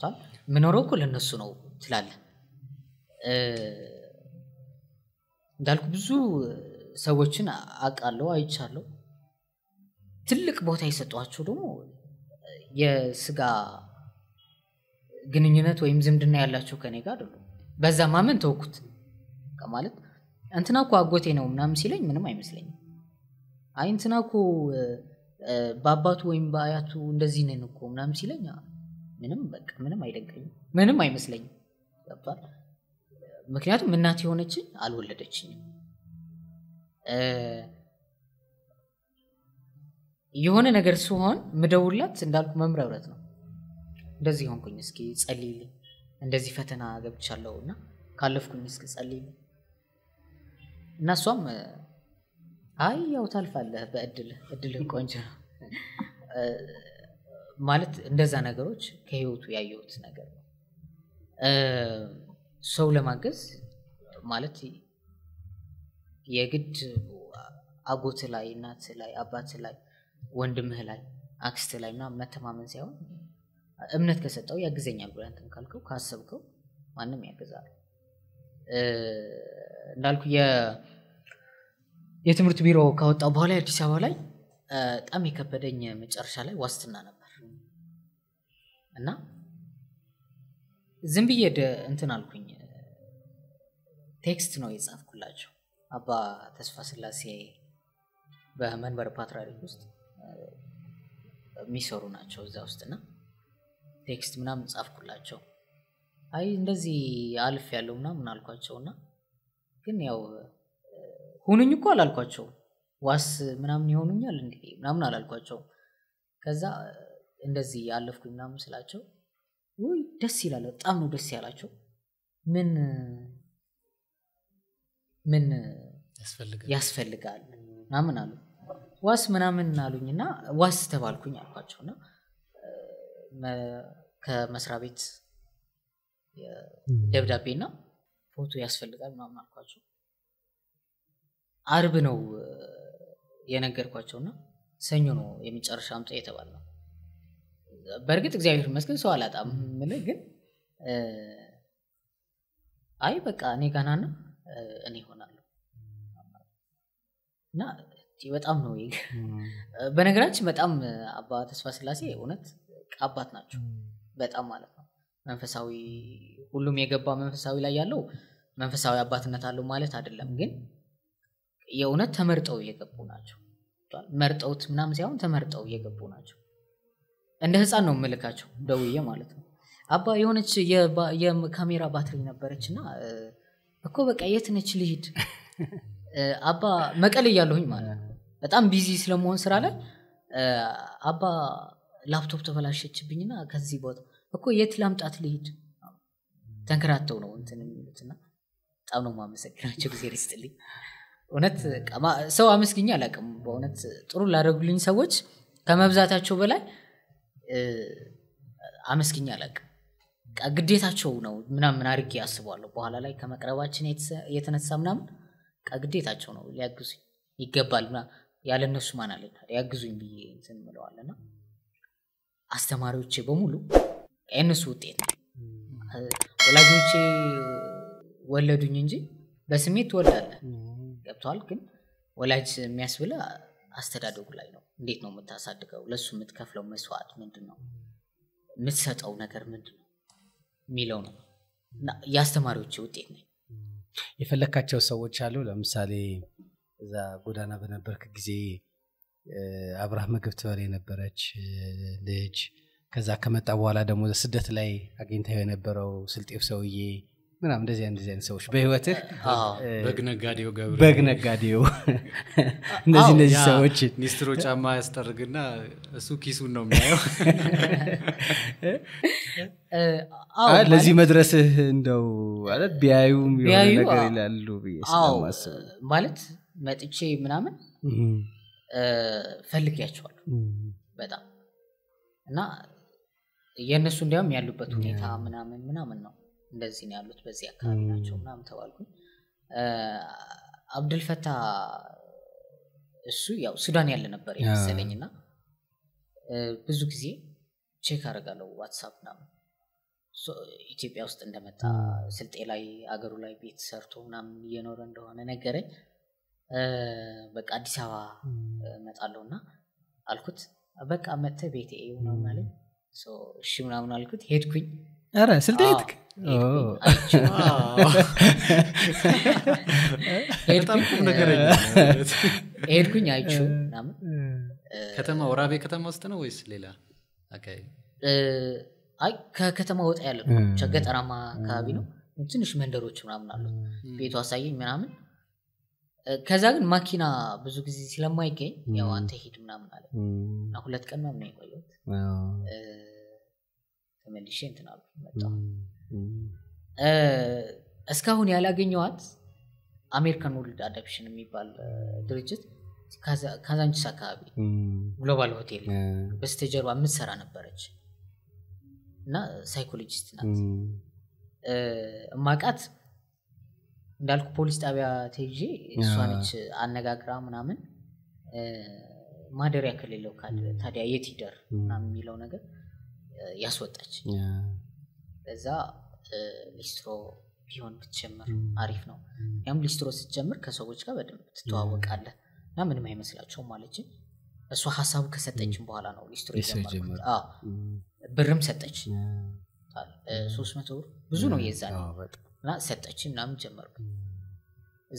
Speaker 2: ታል ምኖረው እኮ ለነሱ ነው ትላለህ እንዳልኩ ብዙ ሰዎችን አቃለው አይቻለው ትልቅ ቦታ ይሰጧቸው ደግሞ የስጋ ግንኙነት ወይም ዝምድና ያላቸው ከኔ ጋር አይደለም በዛ ማመን ተውኩት ማለት እንትናኮ አጎቴ ነው ምናምን ሲለኝ ምንም አይመስለኝም አይ እንትናኮ በአባቱ ወይም በአያቱ እንደዚህ ነን እኮ ምናምን ሲለኝ ምንም በቃ ምንም አይደንቀኝም ምንም አይመስለኝም ያባል ምክንያቱም እናት የሆነች አልወለደችኝም የሆነ ነገር ሲሆን ምደውላት እንዳልኩ መምረውረት ነው እንደዚህ ሆንኩኝ እስኪ ጸልይልኝ እንደዚህ ፈተና ገብቻለሁና ካለፍኩኝ እስኪ ጸልይልኝ እናሷም አይ ያው ታልፋለህ በእድልህ ቆንጆ ማለት እንደዛ ነገሮች ከህይወቱ ያየሁት ነገር ነው ሰው ለማገዝ ማለት የግድ አጎት ላይ እናት ላይ አባት ላይ ወንድምህ ላይ አክስት ላይ ምናምን መተማመን ሳይሆን እምነት ከሰጠው ያግዘኛል ብለህ እንትን ካልከው ካሰብከው ማንም ያግዛል። እንዳልኩ የትምህርት ቢሮ ካወጣው በኋላ አዲስ አበባ ላይ በጣም የከበደኝ መጨረሻ ላይ ዋስትና ነበር እና ዝም ብዬ እንትን አልኩኝ። ቴክስት ነው የጻፍኩላቸው። አባ ተስፋ ስላሴ በመንበር ፓትርያርክ ውስጥ የሚሰሩ ናቸው እዛ ውስጥና ቴክስት ምናምን ጻፍኩላቸው። አይ እንደዚህ አልፍ ያለው ምናምን አልኳቸውና ግን ያው ሁኑኝ እኮ አላልኳቸው። ዋስ ምናምን ይሆኑኛል እንዴ ምናምን አላልኳቸው። ከዛ እንደዚህ ያለፍኩኝ ምናምን ስላቸው ወይ ደስ ይላል በጣም ነው ደስ ያላቸው። ምን ያስፈልጋል ምናምን አሉ። ዋስ ምናምን አሉኝና ዋስ ተባልኩኝ አልኳቸውና ከመስሪያ ቤት ደብዳቤና ፎቶ ያስፈልጋል ምናምን አልኳቸው። አርብ ነው የነገርኳቸውና ሰኞ ነው የመጨረሻ አምጣ የተባለው። በእርግጥ እግዚአብሔር ይመስገን ሰው አላጣም ማለት ግን አይ በቃ እኔ ጋናና እኔ ሆናለሁ እና በጣም ነው በነገራችን በጣም አባ ተስፋ ስላሴ እውነት አባት ናቸው በጣም ማለት ነው። መንፈሳዊ ሁሉም የገባ መንፈሳዊ ላይ ያለው መንፈሳዊ አባትነት አለው ማለት አይደለም ግን የእውነት ተመርጠው የገቡ ናቸው። መርጠውት ምናምን ሳይሆን ተመርጠው የገቡ ናቸው። እንደ ህፃን ነው መልካቸው ደውዬ ማለት ነው። አባ የሆነች የካሜራ ባትሪ ነበረችና እኮ በቃ የት ነች ልሂድ አባ መቀሌ ያለሁኝ ማለት በጣም ቢዚ ስለመሆን ስራ ላይ አባ ላፕቶፕ ተበላሸችብኝና ከዚህ ቦታ እኮ የት ላምጣት ልሂድ ተንከራተው ነው እንትን የሚሉትና በጣም ነው ማመሰግናቸው ጊዜ ይስጥልኝ። እውነት ሰው አመስግኛ አላውቅም። በእውነት ጥሩ ላደረጉልኝ ሰዎች ከመብዛታቸው በላይ አመስግኛ አላውቅም። ግዴታቸው ነው ምናምን አድርጌ አስባለሁ። በኋላ ላይ ከመቅረባችን የተነሳ ምናምን ግዴታቸው ነው ሊያግዙኝ ይገባል ምናምን ያለነሱ ማን አለ ያግዙኝ ብዬ እንትን ምለዋልና አስተማሪዎቼ በሙሉ የነሱ ውጤት ነው። ወላጆቼ ወለዱኝ እንጂ በስሜት ትወልዳለህ ገብቷል። ግን ወላጅ የሚያስብለ አስተዳደጉ ላይ ነው። እንዴት ነው የምታሳድገው? ለሱ የምትከፍለው መስዋዕት ምንድነው? የምትሰጠው ነገር ምንድነው የሚለው ነው እና የአስተማሪዎች ውጤት ነው።
Speaker 1: የፈለካቸው ሰዎች አሉ። ለምሳሌ እዛ ጎዳና በነበርክ ጊዜ አብርሃም ምግብ ትበል የነበረች ልጅ ከዛ ከመጣ በኋላ ደግሞ ስደት ላይ አግኝተው የነበረው ስልጤው ሰውዬ ምናምን እንደዚህ አይነት ሰዎች በህይወትህ
Speaker 3: በግነጋዴው ገብረ
Speaker 1: በግነጋዴው እነዚህ ሰዎች
Speaker 3: ኒስትሮ ጫማ ያስጠርግና እሱ ኪሱን ነው የሚያየው።
Speaker 1: ለዚህ መድረስህ እንደው ማለት ቢያዩም የሆነ ነገር ይላሉ ስለማስብ
Speaker 2: ማለት መጥቼ ምናምን ፈልጊያቸዋለሁ በጣም እና የነሱ እንዲያውም ያሉበት ሁኔታ ምናምን ነው እንደዚህ ነው ያሉት በዚህ አካባቢ ናቸው ምናምን ተባልኩኝ። አብዱል ፈታ እሱ ያው ሱዳን ያለ ነበር የመሰለኝና ብዙ ጊዜ ቼክ አደርጋለሁ ዋትስአፕ ምናምን ኢትዮጵያ ውስጥ እንደመጣ ስልጤ ላይ አገሩ ላይ ቤት ሰርቶ ምናምን እየኖረ እንደሆነ ነገረኝ። በቃ አዲስ አበባ መጣለውና አልኩት በቃ መተ ቤቴ ይሁን ማለት እሺ ምናምን አልኩት። ሄድኩኝ
Speaker 1: አረ ስልጤ ሄድክ?
Speaker 2: ሄድኩኝ አይቼው ምናምን
Speaker 3: ከተማ ወራቤ ከተማ ውስጥ ነው ወይስ ሌላ አካባቢ?
Speaker 2: አይ ከከተማ ወጣ ያለ ነው ገጠራማ አካባቢ ነው። ትንሽ መንደሮች ምናምን አሉት። ቤቱ አሳየኝ ምናምን። ከዛ ግን ማኪና ብዙ ጊዜ ስለማይገኝ ያው አንተ ሄድ ምናምን አለ እና 2 ቀን ምናምን ነው የቆየሁት። ተመልሼ እንትን አልኩ መጣሁ። እስካሁን ያላገኘኋት አሜሪካን ወርልድ አዳፕሽን የሚባል ድርጅት ካዛንቺስ አካባቢ ግሎባል ሆቴል በስተጀርባ የምትሰራ ነበረች እና ሳይኮሎጂስት ናት። ማቃት እንዳልኩ ፖሊስ ጣቢያ ተይዤ እሷ ነች አነጋግራ ምናምን ማደሪያ ከሌለው ካለ ታዲያ የት ይደር ምናምን የሚለው ነገር ያስወጣች በዛ ሊስትሮ ቢሆን ብትጀምር አሪፍ ነው ያም ሊስትሮ ስትጀምር ከሰዎች ጋር በደንብ ትተዋወቃለህ እና ምንም አይመስላቸውም ማለች እሷ ሐሳቡ ከሰጠችን በኋላ ነው ሊስትሮ የጀመረው ብርም ሰጠች 300 ብር ብዙ ነው የዛኔ እና ሰጠችን ምናምን ጀመርኩ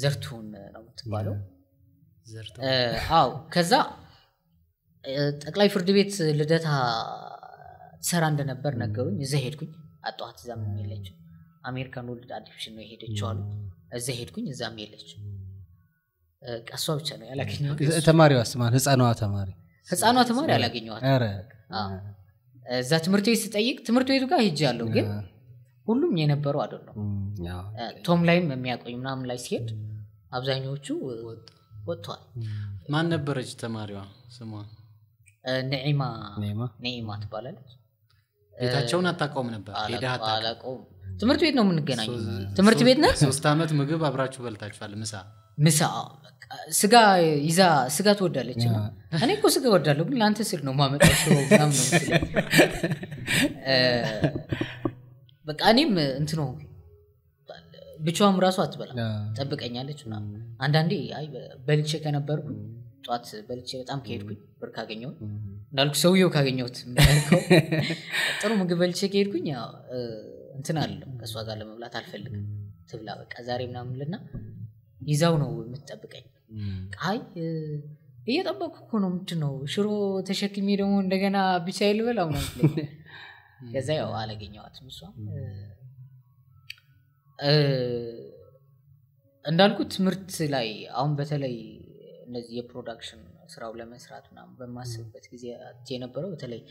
Speaker 2: ዘርቱን ነው የምትባለው
Speaker 3: ዘርቱ
Speaker 2: አው ከዛ ጠቅላይ ፍርድ ቤት ልደታ ሰራ እንደነበር ነገሩኝ እዛ ሄድኩኝ አጣዋት እዛም የለች አሜሪካን ወልድ አዲፕሽን ነው የሄደችው አሉ እዛ ሄድኩኝ እዛም የለች ቀሷ ብቻ ነው ያላገኘሁት
Speaker 1: ተማሪዋስ ማን ህፃኗ ተማሪ ያላገኘኋት
Speaker 2: አረ እዛ ትምህርት ቤት ስጠይቅ ትምህርት ቤቱ ጋር ሄጃለሁ ግን ሁሉም የነበረው አይደለም ቶም ላይም የሚያቆይ ምናምን ላይ ሲሄድ አብዛኞቹ ወጥቷል
Speaker 3: ማን ነበረች ተማሪዋ ስሟ
Speaker 2: ነዒማ ትባላለች
Speaker 3: ቤታቸውን አጣቀውም ነበር ሄዳ
Speaker 2: አጣቀው ትምህርት ቤት ነው የምንገናኘው ትምህርት ቤት ነው
Speaker 3: 3 አመት ምግብ አብራችሁ በልታችኋል ምሳ
Speaker 2: ስጋ ይዛ ስጋ ትወዳለች እኔ እኮ ስጋ ወዳለሁ ግን ላንተ ስል ነው ማመጣው ምናምን ነው በቃ እኔም እንትኑ ብቻዋም ራሱ አትበላ ጠብቀኛለች ምናምን አንዳንዴ አይ በልቼ ከነበርኩ ጧት በልቼ በጣም ከሄድኩኝ ብር ካገኘው እንዳልኩ ሰውየው ካገኘውት ጥሩ ምግብ በልቼ ከሄድኩኝ እንትን አይደለም ከሷ ጋር ለመብላት አልፈልግም ትብላ በቃ ዛሬ ምናምንልና ይዛው ነው የምትጠብቀኝ አይ እየጠበቅኩ እኮ ነው ምንድነው ሽሮ ተሸክሜ ደግሞ እንደገና ብቻ ይልበላው ነው ከዛ ያው አላገኘዋትም እሷ እንዳልኩት ትምህርት ላይ አሁን በተለይ እነዚህ የፕሮዳክሽን ስራው ለመስራት ምናምን በማስብበት ጊዜ የነበረው በተለይ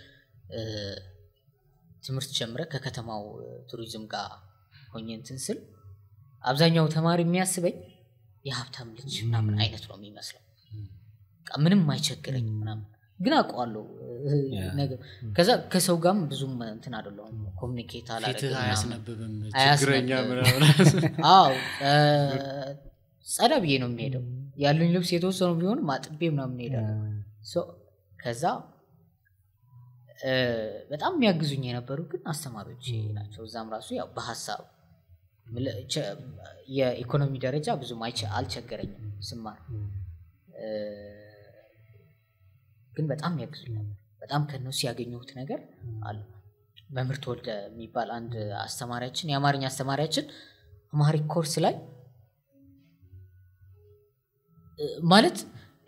Speaker 2: ትምህርት ጀምረ ከከተማው ቱሪዝም ጋር ሆኜ እንትን ስል አብዛኛው ተማሪ የሚያስበኝ የሀብታም ልጅ ምናምን አይነት ነው የሚመስለው ምንም አይቸግረኝ ምናምን ግን አውቀዋለሁ ነገር ከዛ ከሰው ጋርም ብዙም እንትን አይደለም ኮሙኒኬት አላደረግም
Speaker 3: አያስነብብም ችግረኛ ምናምን
Speaker 2: አዎ ጸዳ ብዬ ነው የሚሄደው ያሉኝ ልብስ የተወሰኑ ቢሆን ማጥቤ ምናምን ሄዳለሁ ከዛ በጣም የሚያግዙኝ የነበሩ ግን አስተማሪዎች ናቸው እዛም ራሱ ያው በሐሳብ የኢኮኖሚ ደረጃ ብዙም አልቸገረኝም ስማር ግን በጣም ያግዙኝ ነበር በጣም ከነሱ ያገኘሁት ነገር አለ መምህር ተወልደ የሚባል አንድ አስተማሪያችን የአማርኛ አስተማሪያችን አማሪክ ኮርስ ላይ ማለት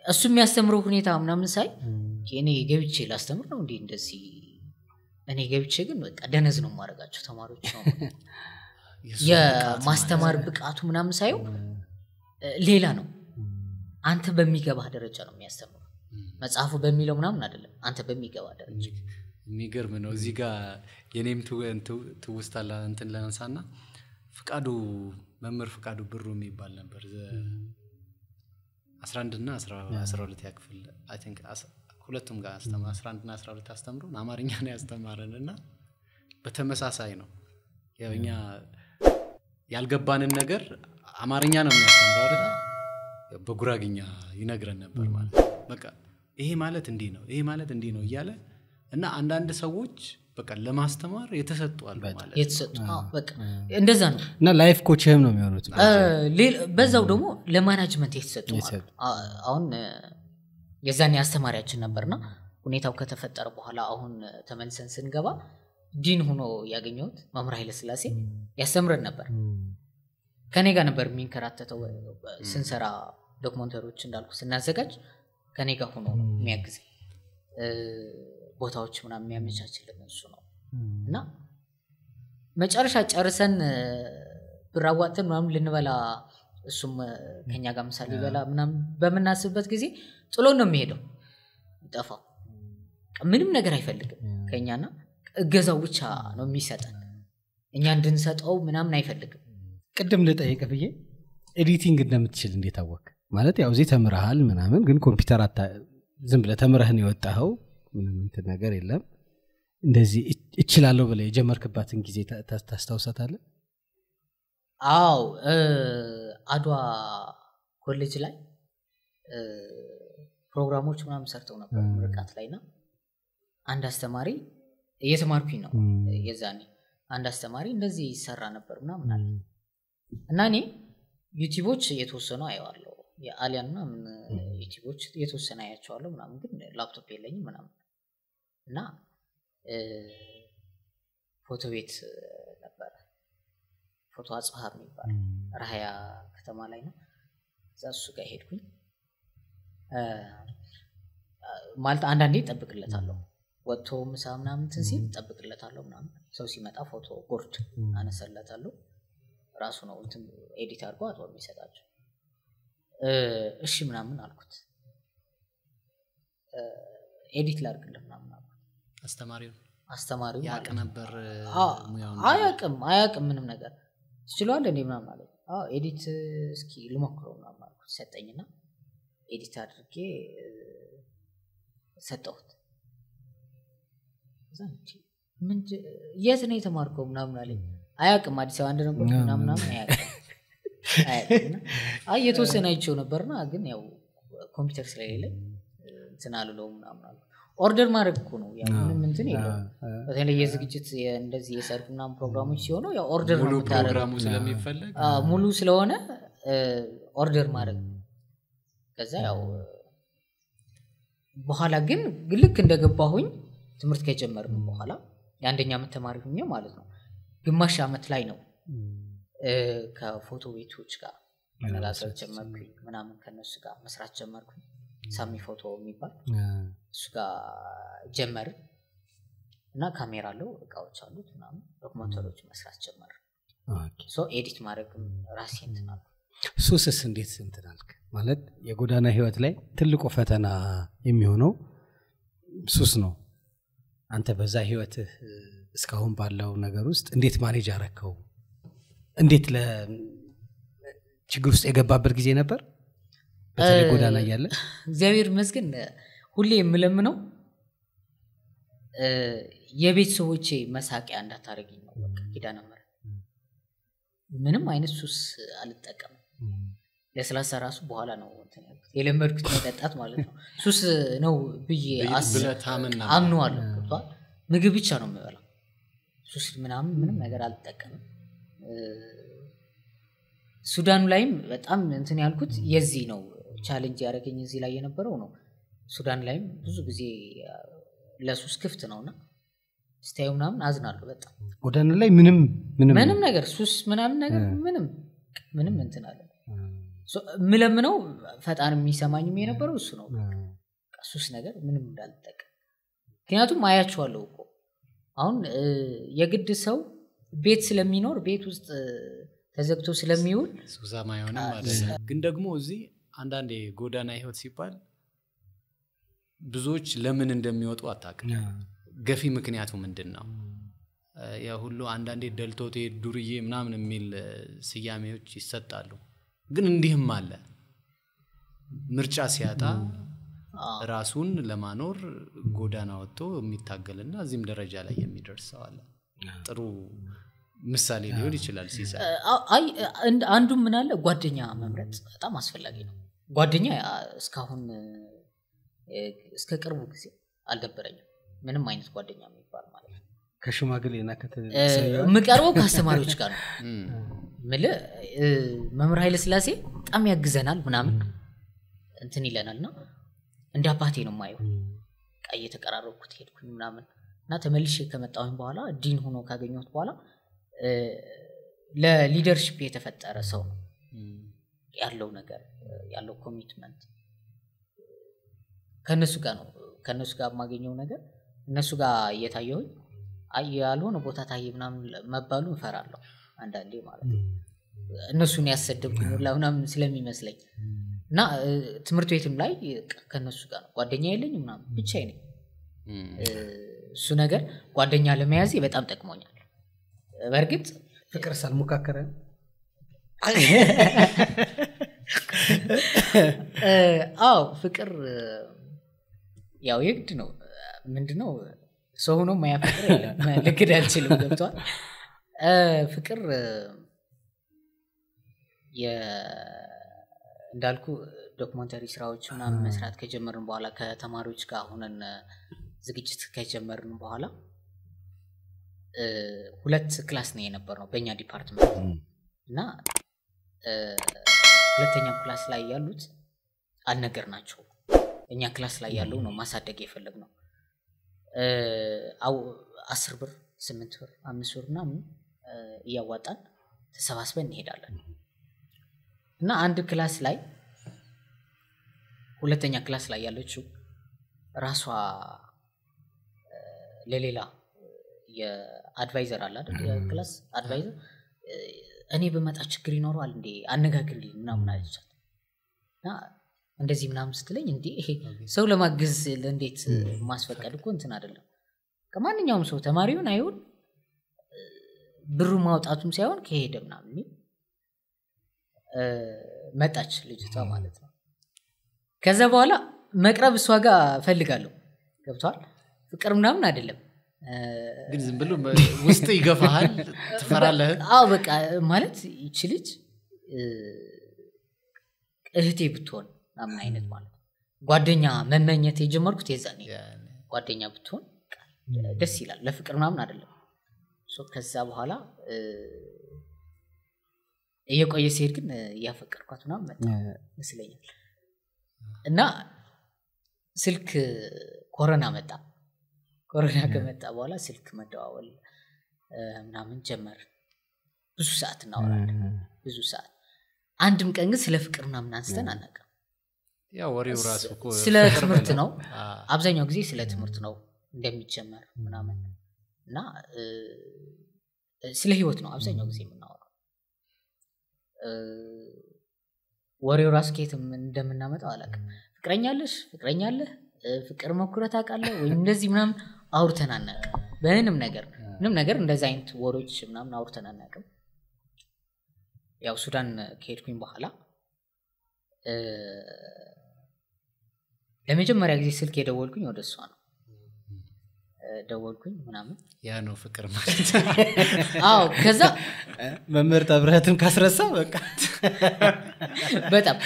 Speaker 2: እሱ የሚያስተምረው ሁኔታ ምናምን ሳይ እኔ ገብቼ ላስተምር ነው እንዴ እንደዚህ እኔ ገብቼ ግን በቃ ደነዝ ነው ማረጋቸው ተማሪዎች ነው የማስተማር ብቃቱ ምናምን ሳይው ሌላ ነው አንተ በሚገባ ደረጃ ነው የሚያስተምረው መጽሐፉ በሚለው ምናምን አይደለም አንተ በሚገባ ደረጃ
Speaker 3: የሚገርም ነው እዚህ ጋር የኔም ትውስታላ እንትን ለነሳና ፍቃዱ መምህር ፍቃዱ ብሩ የሚባል ነበር 11 እና 12 ያክፍል አይ ቲንክ ሁለቱም ጋር 11 እና 12 አስተምሮ አማርኛ ነው ያስተማረንና በተመሳሳይ ነው ያውኛ ያልገባንን ነገር አማርኛ ነው የሚያስተምረው አይደል በጉራግኛ ይነግረን ነበር ማለት በቃ ይሄ ማለት እንዲህ ነው ይሄ ማለት እንዲህ ነው እያለ እና አንዳንድ ሰዎች በቃ ለማስተማር የተሰጡአል ማለት
Speaker 2: የተሰጡአው በቃ እንደዛ ነው
Speaker 1: እና ላይፍ ኮችም ነው የሚሆኑት
Speaker 2: በዛው ደግሞ ለማናጅመንት የተሰጡአል አሁን የዛኔ አስተማሪያችን ነበርና ሁኔታው ከተፈጠረ በኋላ አሁን ተመልሰን ስንገባ ዲን ሆኖ ያገኘሁት መምህር ኃይለ ስላሴ ያስተምረን ነበር ከኔ ጋር ነበር የሚንከራተተው ስንሰራ ዶክመንተሪዎች እንዳልኩ ስናዘጋጅ ከኔ ጋር ሆኖ የሚያግዝ ቦታዎች ምናምን የሚያመቻችልን እሱ ነው እና መጨረሻ ጨርሰን ብራዋተን ምናምን ልንበላ እሱም ከኛ ጋር ምሳሌ ይበላ ምናምን በመናስብበት ጊዜ ጥሎ ነው የሚሄደው ይጠፋው ምንም ነገር አይፈልግም ከኛና እገዛው ብቻ ነው የሚሰጠን እኛ እንድንሰጠው ምናምን አይፈልግም
Speaker 1: ቅድም ልጠይቅ ብዬ ኤዲቲንግ እንደምትችል እንዴት አወቅ ማለት ያው እዚህ ተምረሃል ምናምን ግን ኮምፒውተር ዝም ብለህ ተምረህን የወጣኸው ምንም እንትን ነገር የለም እንደዚህ እችላለሁ ብለህ የጀመርክባትን ጊዜ ታስታውሳታለህ
Speaker 2: አው አድዋ ኮሌጅ ላይ ፕሮግራሞች ምናምን ሰርተው ነበር ምርቃት ላይና አንድ አስተማሪ እየተማርኩኝ ነው የዛኔ አንድ አስተማሪ እንደዚህ ይሰራ ነበር ምናምን አለ እና እኔ ዩቲዩቦች የተወሰኑ አየዋለሁ የአሊያን ምናምን ዩቲዩቦች የተወሰኑ አያቸዋለሁ ምናምን ግን ላፕቶፕ የለኝም ምናምን እና ፎቶ ቤት ነበር ፎቶ አጽሐፍ የሚባል ራያ ከተማ ላይ ነው እሱ ጋር ሄድኩኝ ማለት አንዳንዴ እጠብቅለታለሁ ወጥቶ ምሳ ምናምን ሲል እጠብቅለታለሁ ምናምን ሰው ሲመጣ ፎቶ ቦርድ አነሰለታለሁ ራሱ ነው እንትን ኤዲት አድርጎ አጥቶ የሚሰጣቸው እሺ ምናምን አልኩት ኤዲት ላድርግልህ ምናምን አልኩት አስተማሪው
Speaker 3: ያቅ ነበር
Speaker 2: ሙያውን አያቅም ምንም ነገር ትችሏል እንዴ ምናምን አለ ኤዲት እስኪ ልሞክረው ምናምን አልኩት ሰጠኝና ኤዲት አድርጌ ሰጠሁት ዘንቺ ምን የት ነው የተማርከው ምናምን አለኝ አያቅም አዲስ አበባ እንደነበር ምናምን አያቅም የተወሰነ አይቼው ነበርና ግን ያው ኮምፒውተር ስለሌለኝ እንትን አልለውም ምናምን አለ ኦርደር ማድረግ እኮ ነው ያው ምንም እንትን የለው በተለይ የዝግጅት እንደዚህ የሰርግ ምናምን ፕሮግራሞች ሲሆኑ ያው ኦርደር ነው
Speaker 3: ፕሮግራሙ ስለሚፈልግ
Speaker 2: ሙሉ ስለሆነ ኦርደር ማድረግ ከዛ ያው በኋላ ግን ልክ እንደገባሁኝ ትምህርት ከጀመርን በኋላ የአንደኛ ዓመት ተማሪ ሆኜ ማለት ነው ግማሽ ዓመት ላይ ነው ከፎቶ ቤቶች ጋር መነጋገር ጀመርኩኝ ምናምን ከነሱ ጋር መስራት ጀመርኩኝ ሳሚ ፎቶ የሚባል እሱ ጋር ጀመር እና ካሜራ አለው እቃዎች አሉት ምናምን ዶክመንተሪዎች መስራት ጀመር ሶ ኤዲት ማድረግ ራሴ እንትን አልኩ
Speaker 1: ሱስስ እንዴት እንትን አልክ ማለት የጎዳና ህይወት ላይ ትልቁ ፈተና የሚሆነው ሱስ ነው አንተ በዛ ህይወት እስካሁን ባለው ነገር ውስጥ እንዴት ማኔጅ አረከው እንዴት ለችግር ውስጥ የገባበት ጊዜ ነበር በተለይ ጎዳና ያለ
Speaker 2: እግዚአብሔር ይመስገን ሁሌ የምለምነው የቤት ሰዎቼ መሳቂያ እንዳታረጊኝ ነው በቃ ኪዳነ ምህረት ምንም አይነት ሱስ አልጠቀምም ለስላሳ ራሱ በኋላ ነው እንትን የለመድኩት መጠጣት ማለት ነው ሱስ ነው ብዬ አምነዋለሁ ገብቷል ምግብ ብቻ ነው የምበላው ሱስ ምንም ነገር አልጠቀምም ሱዳኑ ላይም በጣም እንትን ያልኩት የዚህ ነው ቻሌንጅ ያደረገኝ እዚህ ላይ የነበረው ነው ሱዳን ላይም ብዙ ጊዜ ለሱስ ክፍት ነውና ስታዩ ምናምን አዝናለሁ በጣም
Speaker 1: ጎዳና ላይ ምንም
Speaker 2: ነገር ሱስ ምናምን ነገር ምንም እንትን አለ ምለምነው ፈጣን የሚሰማኝም የነበረው እሱ ነው ሱስ ነገር ምንም እንዳልጠቀም ምክንያቱም አያቸዋለሁ እኮ አሁን የግድ ሰው ቤት ስለሚኖር ቤት ውስጥ ተዘግቶ ስለሚውል
Speaker 3: ሱዛማ ይሆናል ማለት ነው ግን ደግሞ እዚህ አንዳንዴ ጎዳና ህይወት ሲባል ብዙዎች ለምን እንደሚወጡ አጣቀም ገፊ ምክንያቱ ምንድነው ያ ሁሉ አንዳንዴ ደልቶቴ ዱርዬ ምናምን የሚል ስያሜዎች ይሰጣሉ ግን እንዲህም አለ ምርጫ ሲያጣ ራሱን ለማኖር ጎዳና ወጥቶ የሚታገልና እዚህም ደረጃ ላይ የሚደርሰው አለ ጥሩ ምሳሌ ሊሆን ይችላል ሲሳይ
Speaker 2: አይ አንዱ ምን አለ ጓደኛ መምረጥ በጣም አስፈላጊ ነው ጓደኛ እስካሁን እስከ ቅርቡ ጊዜ አልነበረኝም ምንም አይነት ጓደኛ የሚባል ማለት ነው
Speaker 1: ከሽማግሌና
Speaker 2: ምቀርበው ከአስተማሪዎች ጋር ነው መምህር ኃይለ ስላሴ በጣም ያግዘናል ምናምን እንትን ይለናልና እንደ አባቴ ነው ማየው ቀይ ተቀራረብኩት ሄድኩኝ ምናምን እና ተመልሼ ከመጣሁኝ በኋላ ዲን ሆኖ ካገኘሁት በኋላ ለሊደርሺፕ የተፈጠረ ሰው ነው ያለው ነገር ያለው ኮሚትመንት ከነሱ ጋር ማገኘው ነገር እነሱ ጋር እየታየው ያልሆነ ቦታ ታየ ምናምን መባሉ እንፈራለሁ አንዳንዴ ማለት ነው እነሱን ያሰደብኩኝ ለምናምን ስለሚመስለኝ እና ትምህርት ቤትም ላይ ከነሱ ጋር ጓደኛ የለኝም ምናምን ብቻዬ ነኝ እሱ ነገር ጓደኛ ለመያዝ በጣም ጠቅሞኛል በርግጥ
Speaker 1: ፍቅር ሳልሞካከረ
Speaker 2: ፍቅር ያው የግድ ነው ምንድነው ሰው ሆኖ ማያፈቅር የለም ልክድ አልችልም ገብቷል ፍቅር እንዳልኩ ዶክመንተሪ ስራዎችና መስራት ከጀመርን በኋላ ከተማሪዎች ጋር ሆነን ዝግጅት ከጀመርን በኋላ 2 ክላስ ነው የነበረው በእኛ ዲፓርትመንት እና ሁለተኛው ክላስ ላይ ያሉት አልነገርናቸው እኛ ክላስ ላይ ያለው ነው ማሳደግ የፈለግነው 10 ብር 8 ብር 5 ብር ምናምን እያዋጣን ተሰባስበን እንሄዳለን እና አንድ ክላስ ላይ ሁለተኛ ክላስ ላይ ያለችው ራሷ ለሌላ የአድቫይዘር አለ አይደል የክላስ አድቫይዘር እኔ በመጣ ችግር ይኖራል እንዴ አነጋግርልኝ ምናምን አለቻት እና እንደዚህ ምናምን ስትለኝ እንዴ ይሄ ሰው ለማገዝ እንዴት ማስፈቀድ እኮ እንትን አይደለም ከማንኛውም ሰው ተማሪውን አይሁን ብሩ ማውጣቱም ሳይሆን ከሄደ ምናምን መጣች ልጅቷ ማለት ነው ከዛ በኋላ መቅረብ እሷ ጋር ፈልጋለሁ ገብቷል ፍቅር ምናምን አይደለም
Speaker 3: ግን ዝም ብሎ ውስጥ ይገፋሃል ትፈራለህ
Speaker 2: አዎ በቃ ማለት ይቺ ልጅ እህቴ ብትሆን ምናምን አይነት ማለት ጓደኛ መመኘት የጀመርኩት የዛኔ ጓደኛ ብትሆን ደስ ይላል ለፍቅር ምናምን አይደለም ከዛ በኋላ እየቆየ ሲሄድ ግን ያፈቀርኳት ምናምን መጣ መስለኛል እና ስልክ ኮሮና መጣ ኮሮና ከመጣ በኋላ ስልክ መደዋወል ምናምን ጀመር ብዙ ሰዓት እናወራለን ብዙ ሰዓት አንድም ቀን ግን ስለ ፍቅር ምናምን አንስተን አናውቅም
Speaker 3: ያው ወሬው ራሱ እኮ
Speaker 2: ስለ ትምህርት ነው አብዛኛው ጊዜ ስለ ትምህርት ነው እንደሚጀመር ምናምን እና ስለ ህይወት ነው አብዛኛው ጊዜ የምናወራው ወሬው ራሱ ከየትም እንደምናመጣው አላውቅም ፍቅረኛለህ ፍቅር መኩረት አቃለ ወይ እንደዚህ ምናምን አውርተን አናውቅም ምንም ነገር እንደዛ አይነት ወሬዎች ምናምን አውርተን አናውቅም ያው ሱዳን ከሄድኩኝ በኋላ ለመጀመሪያ ጊዜ ስልክ የደወልኩኝ ወደ እሷ ነው ደወልኩኝ ምናምን
Speaker 3: ያ ነው ፍቅር ማለት
Speaker 2: አዎ ከዛ
Speaker 1: መምህር ተብረህትን ካስረሳ በቃ
Speaker 2: በጣም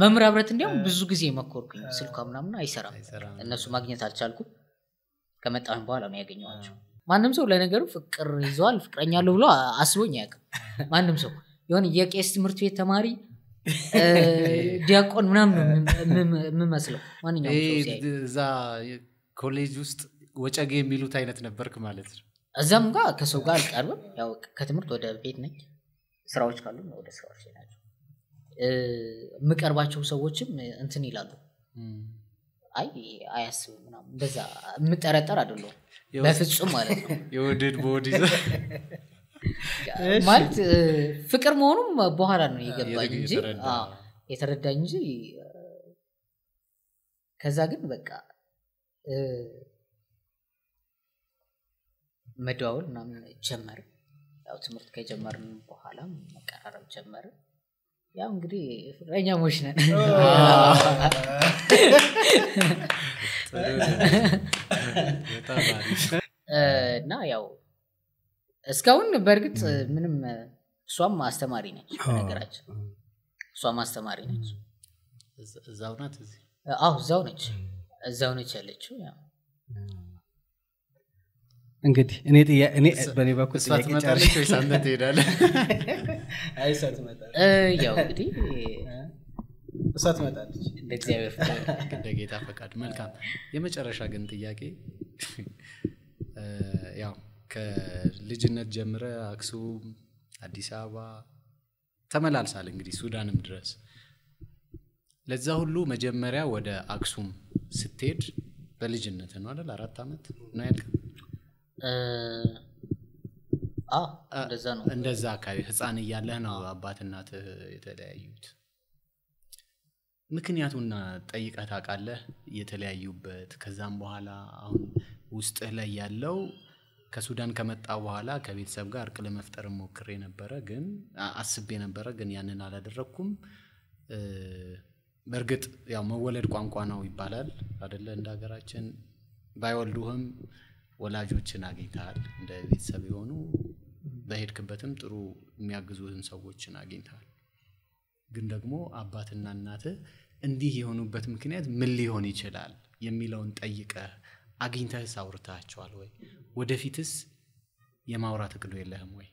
Speaker 2: መምህር አብረት እንዲያውም ብዙ ጊዜ መኮርኩኝ ስልኳ ምናምን አይሰራም እነሱ ማግኘት አልቻልኩም ከመጣሁኝ በኋላ ነው ያገኘኋቸው ማንንም ሰው ለነገሩ ፍቅር ይዟል ፍቅረኛለሁ ብሎ አስቦኝ ያውቃል ማንንም ሰው የሆነ የቄስ ትምህርት ቤት ተማሪ ዲያቆን ምናምን የምመስለው ማንኛውም ሰው ሲያይ
Speaker 3: እዛ ኮሌጅ ውስጥ ወጨጌ የሚሉት አይነት ነበርክ ማለት ነው
Speaker 2: እዛም ጋር ከሰው ጋር አልቀርብም ያው ከትምህርት ወደ ቤት ነኝ ስራዎች ካሉ ወደ ስራዎች ናቸው የምቀርባቸው ሰዎችም እንትን ይላሉ አያስቡ ምናምን እንደዛ የምጠረጠር አይደለም በፍጹም ማለት ነው
Speaker 3: የወደድ ቦዲ
Speaker 2: ማለት ፍቅር መሆኑም በኋላ ነው የገባኝ እንጂ የተረዳኝ እንጂ ከዛ ግን በቃ መደዋወል ምናምን ጀመር ያው ትምህርት ከጀመርን በኋላ መቀራረብ ጀመር ያው እንግዲህ ፍቅረኛሞች ነን እና ያው እስካሁን በእርግጥ ምንም እሷም አስተማሪ ነች በነገራችን እሷም አስተማሪ ነች
Speaker 3: እዛው ናት እዚህ
Speaker 2: እዛው ነች ያለችው ያው
Speaker 1: እንግዲህ እኔ በኔ በኩል
Speaker 3: ጥያቄ ጨርሼ ወይስ አንተ ትሄዳለህ
Speaker 1: አይሳት መጣ
Speaker 2: ያው እንግዲህ
Speaker 1: እሳት መጣለች
Speaker 2: ለእግዚአብሔር
Speaker 3: እንደ ጌታ ፈቃድ መልካም የመጨረሻ ግን ጥያቄ ያው ከልጅነት ጀምረ አክሱም አዲስ አበባ ተመላልሳል እንግዲህ ሱዳንም ድረስ ለዛ ሁሉ መጀመሪያ ወደ አክሱም ስትሄድ በልጅነት ነው አይደል 4 አመት ነው ያልከው እንደዛ አካባቢ ህፃን እያለህ ነው አባት እናት የተለያዩት ምክንያቱና ጠይቀህ ታውቃለህ የተለያዩበት ከዛም በኋላ አሁን ውስጥህ ላይ ያለው ከሱዳን ከመጣ በኋላ ከቤተሰብ ጋር እርቅ ለመፍጠር ሞክሬ ነበር ግን አስቤ ነበር ግን ያንን አላደረኩም በርግጥ ያው መወለድ ቋንቋ ነው ይባላል አይደለ እንደሀገራችን ባይወልዱህም ወላጆችን አግኝተሃል እንደ ቤተሰብ የሆኑ በሄድክበትም ጥሩ የሚያግዙህን ሰዎችን አግኝተሃል ግን ደግሞ አባትና እናት እንዲህ የሆኑበት ምክንያት ምን ሊሆን ይችላል የሚለውን ጠይቀህ አግኝተህ አውርታቸዋል ወይ? ወደፊትስ የማውራት እቅዱ የለህም ወይ?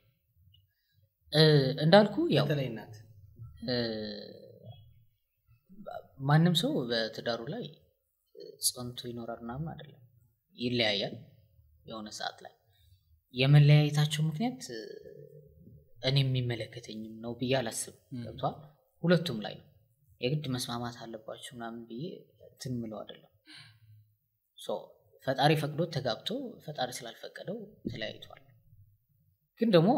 Speaker 2: እንዳልኩ ያው
Speaker 1: በተለይ እናት
Speaker 2: ማንም ሰው በትዳሩ ላይ ጸንቶ ይኖራል ምናምን አይደለም፣ ይለያያል። የሆነ ሰዓት ላይ የመለያየታቸው ምክንያት እኔ የሚመለከተኝም ነው ብዬ አላስብም። ገብቷል? ሁለቱም ላይ ነው የግድ መስማማት አለባቸው ምናምን ብዬ እንትን ምለው አይደለም። ፈጣሪ ፈቅዶ ተጋብቶ ፈጣሪ ስላልፈቀደው ተለያይቷል። ግን ደግሞ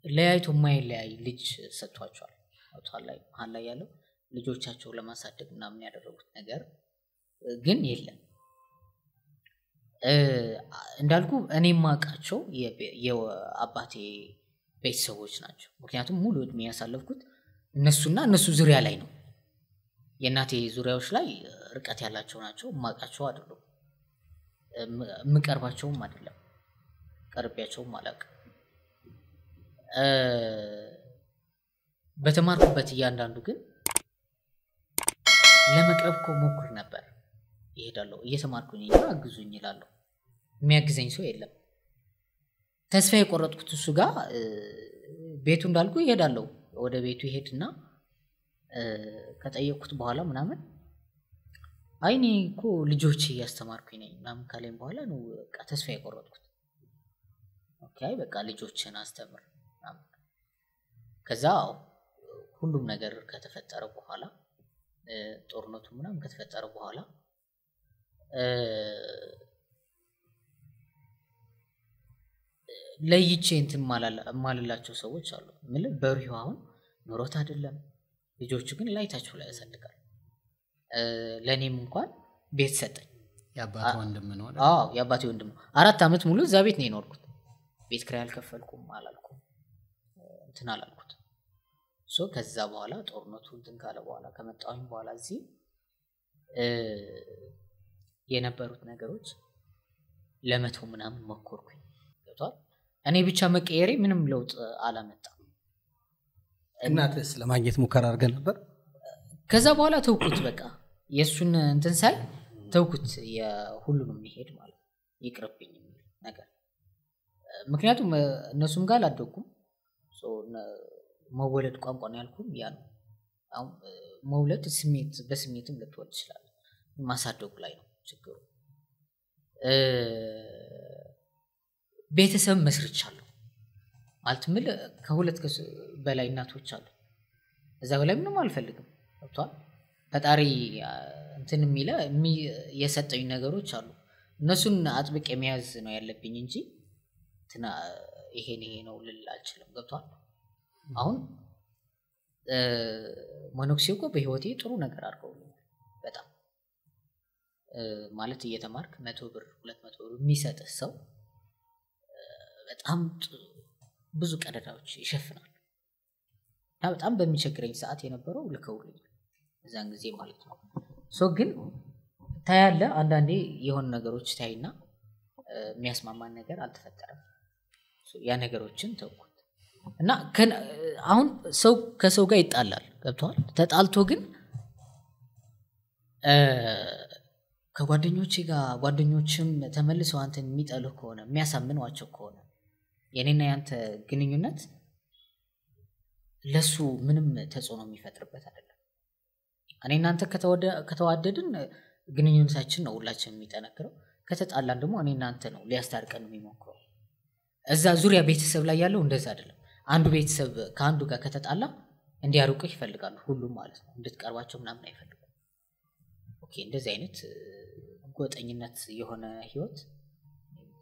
Speaker 2: ለያይቶ የማይለያይ ልጅ ሰጥቷቸዋል። ገብቷል? ላይ መሀል ላይ ያለው ልጆቻቸው ለማሳደግ ምናምን ያደረጉት ነገር ግን የለም። እንዳልኩ እኔ ማቃቸው የአባቴ ቤተሰቦች ናቸው። ምክንያቱም ሙሉ እድሜ ያሳለፍኩት እነሱና እነሱ ዙሪያ ላይ ነው። የእናቴ ዙሪያዎች ላይ ርቀት ያላቸው ናቸው። ማቃቸው አይደለም፣ ምቀርባቸውም አይደለም፣ ቀርቢያቸውም አላውቅም። በተማርኩበት እያንዳንዱ ግን ለመቅረብ ሞክር ነበር። ይሄዳለሁ እየተማርኩኝ አግዙኝ ይላል። የሚያግዘኝ ሰው የለም። ተስፋ የቆረጥኩት እሱ ጋር ቤቱ እንዳልኩ ይሄዳለሁ። ወደ ቤቱ ይሄድና ከጠየቅኩት በኋላ ምናምን አይኔ እኮ ልጆች እያስተማርኩኝ ነኝ ምናምን ካለኝ በኋላ ነው በቃ ተስፋ የቆረጥኩት። ኦኬ በቃ ልጆችን አስተምር ምናምን። ከዛ ሁሉም ነገር ከተፈጠረ በኋላ ጦርነቱ ምናምን ከተፈጠረ በኋላ ለይቼ እንትን ማለላቸው ሰዎች አሉ። ማለት በሪሁ አሁን ኖሮት አይደለም፣ ልጆቹ ግን ላይታቸው ላይ ያሳድጋል። ለኔም እንኳን ቤት ሰጠኝ።
Speaker 3: ያባቱ ወንድም ነው አይደል?
Speaker 2: አዎ ያባቴ ወንድም። 4 አመት ሙሉ እዛ ቤት ነው የኖርኩት። ቤት ክራይ አልከፈልኩም አላልኩም እንትን አላልኩት። ከዛ በኋላ ጦርነቱ እንትን ካለ በኋላ ከመጣሁኝ በኋላ እዚህ የነበሩት ነገሮች ለመተው ምናምን ሞከርኩኝ። ገብቷል? እኔ ብቻ መቀየሬ ምንም ለውጥ አላመጣም።
Speaker 1: እናትስ ለማግኘት ሙከራ አድርገህ ነበር?
Speaker 2: ከዛ በኋላ ተውኩት። በቃ የሱን እንትን ሳይ ተውኩት። የሁሉንም መሄድ ማለት ይቅርብኝ ነገር። ምክንያቱም እነሱም ጋር አላደኩም። መወለድ ቋንቋ ነው ያልኩም ያ ነው። አሁን መውለድ ስሜት በስሜትም ልትወልድ ይችላል። ማሳደጉ ላይ ነው ችግሩ። ቤተሰብ መስርቻለሁ ማለት ምን ከሁለት በላይ እናቶች አሉ። እዛ በላይ ምንም አልፈልግም። ወጥቷል? ፈጣሪ እንትን የሚለ የሰጠኝ ነገሮች አሉ። እነሱን አጥብቄ መያዝ ነው ያለብኝ እንጂ ይሄ ነው ልል አልችልም። ገብቷል? አሁን ሞኖክሲው እኮ በህይወቴ ጥሩ ነገር አድርገውልኛል በጣም ማለት እየተማርክ 100 ብር 200 ብር የሚሰጥህ ሰው በጣም ብዙ ቀዳዳዎች ይሸፍናል። በጣም በሚቸግረኝ ሰዓት የነበረው ልከውልኝ እዛን ጊዜ ማለት ነው። ግን ታያለ አንዳንዴ የሆነ ነገሮች ታይና የሚያስማማን ነገር አልተፈጠረም። ያ ነገሮችን ተውኩት እና አሁን ሰው ከሰው ጋር ይጣላል። ገብቷል? ተጣልቶ ግን ከጓደኞቼ ጋር ጓደኞችም ተመልሰው አንተን የሚጠሉህ ከሆነ የሚያሳምኗቸው ከሆነ የኔና ያንተ ግንኙነት ለሱ ምንም ተጽዕኖ የሚፈጥርበት አይደለም። እኔና አንተ ከተዋደድን ግንኙነታችን ነው ሁላችንም የሚጠነክረው። ከተጣላን ደግሞ እኔና አንተ ነው ሊያስታርቀን የሚሞክረው። እዛ ዙሪያ ቤተሰብ ላይ ያለው እንደዛ አይደለም። አንዱ ቤተሰብ ከአንዱ ጋር ከተጣላ እንዲያርቁህ ይፈልጋሉ ሁሉም ማለት ነው። እንድትቀርባቸው ምናምን አይፈልጉም። ኦኬ እንደዚህ አይነት ጎጠኝነት የሆነ ህይወት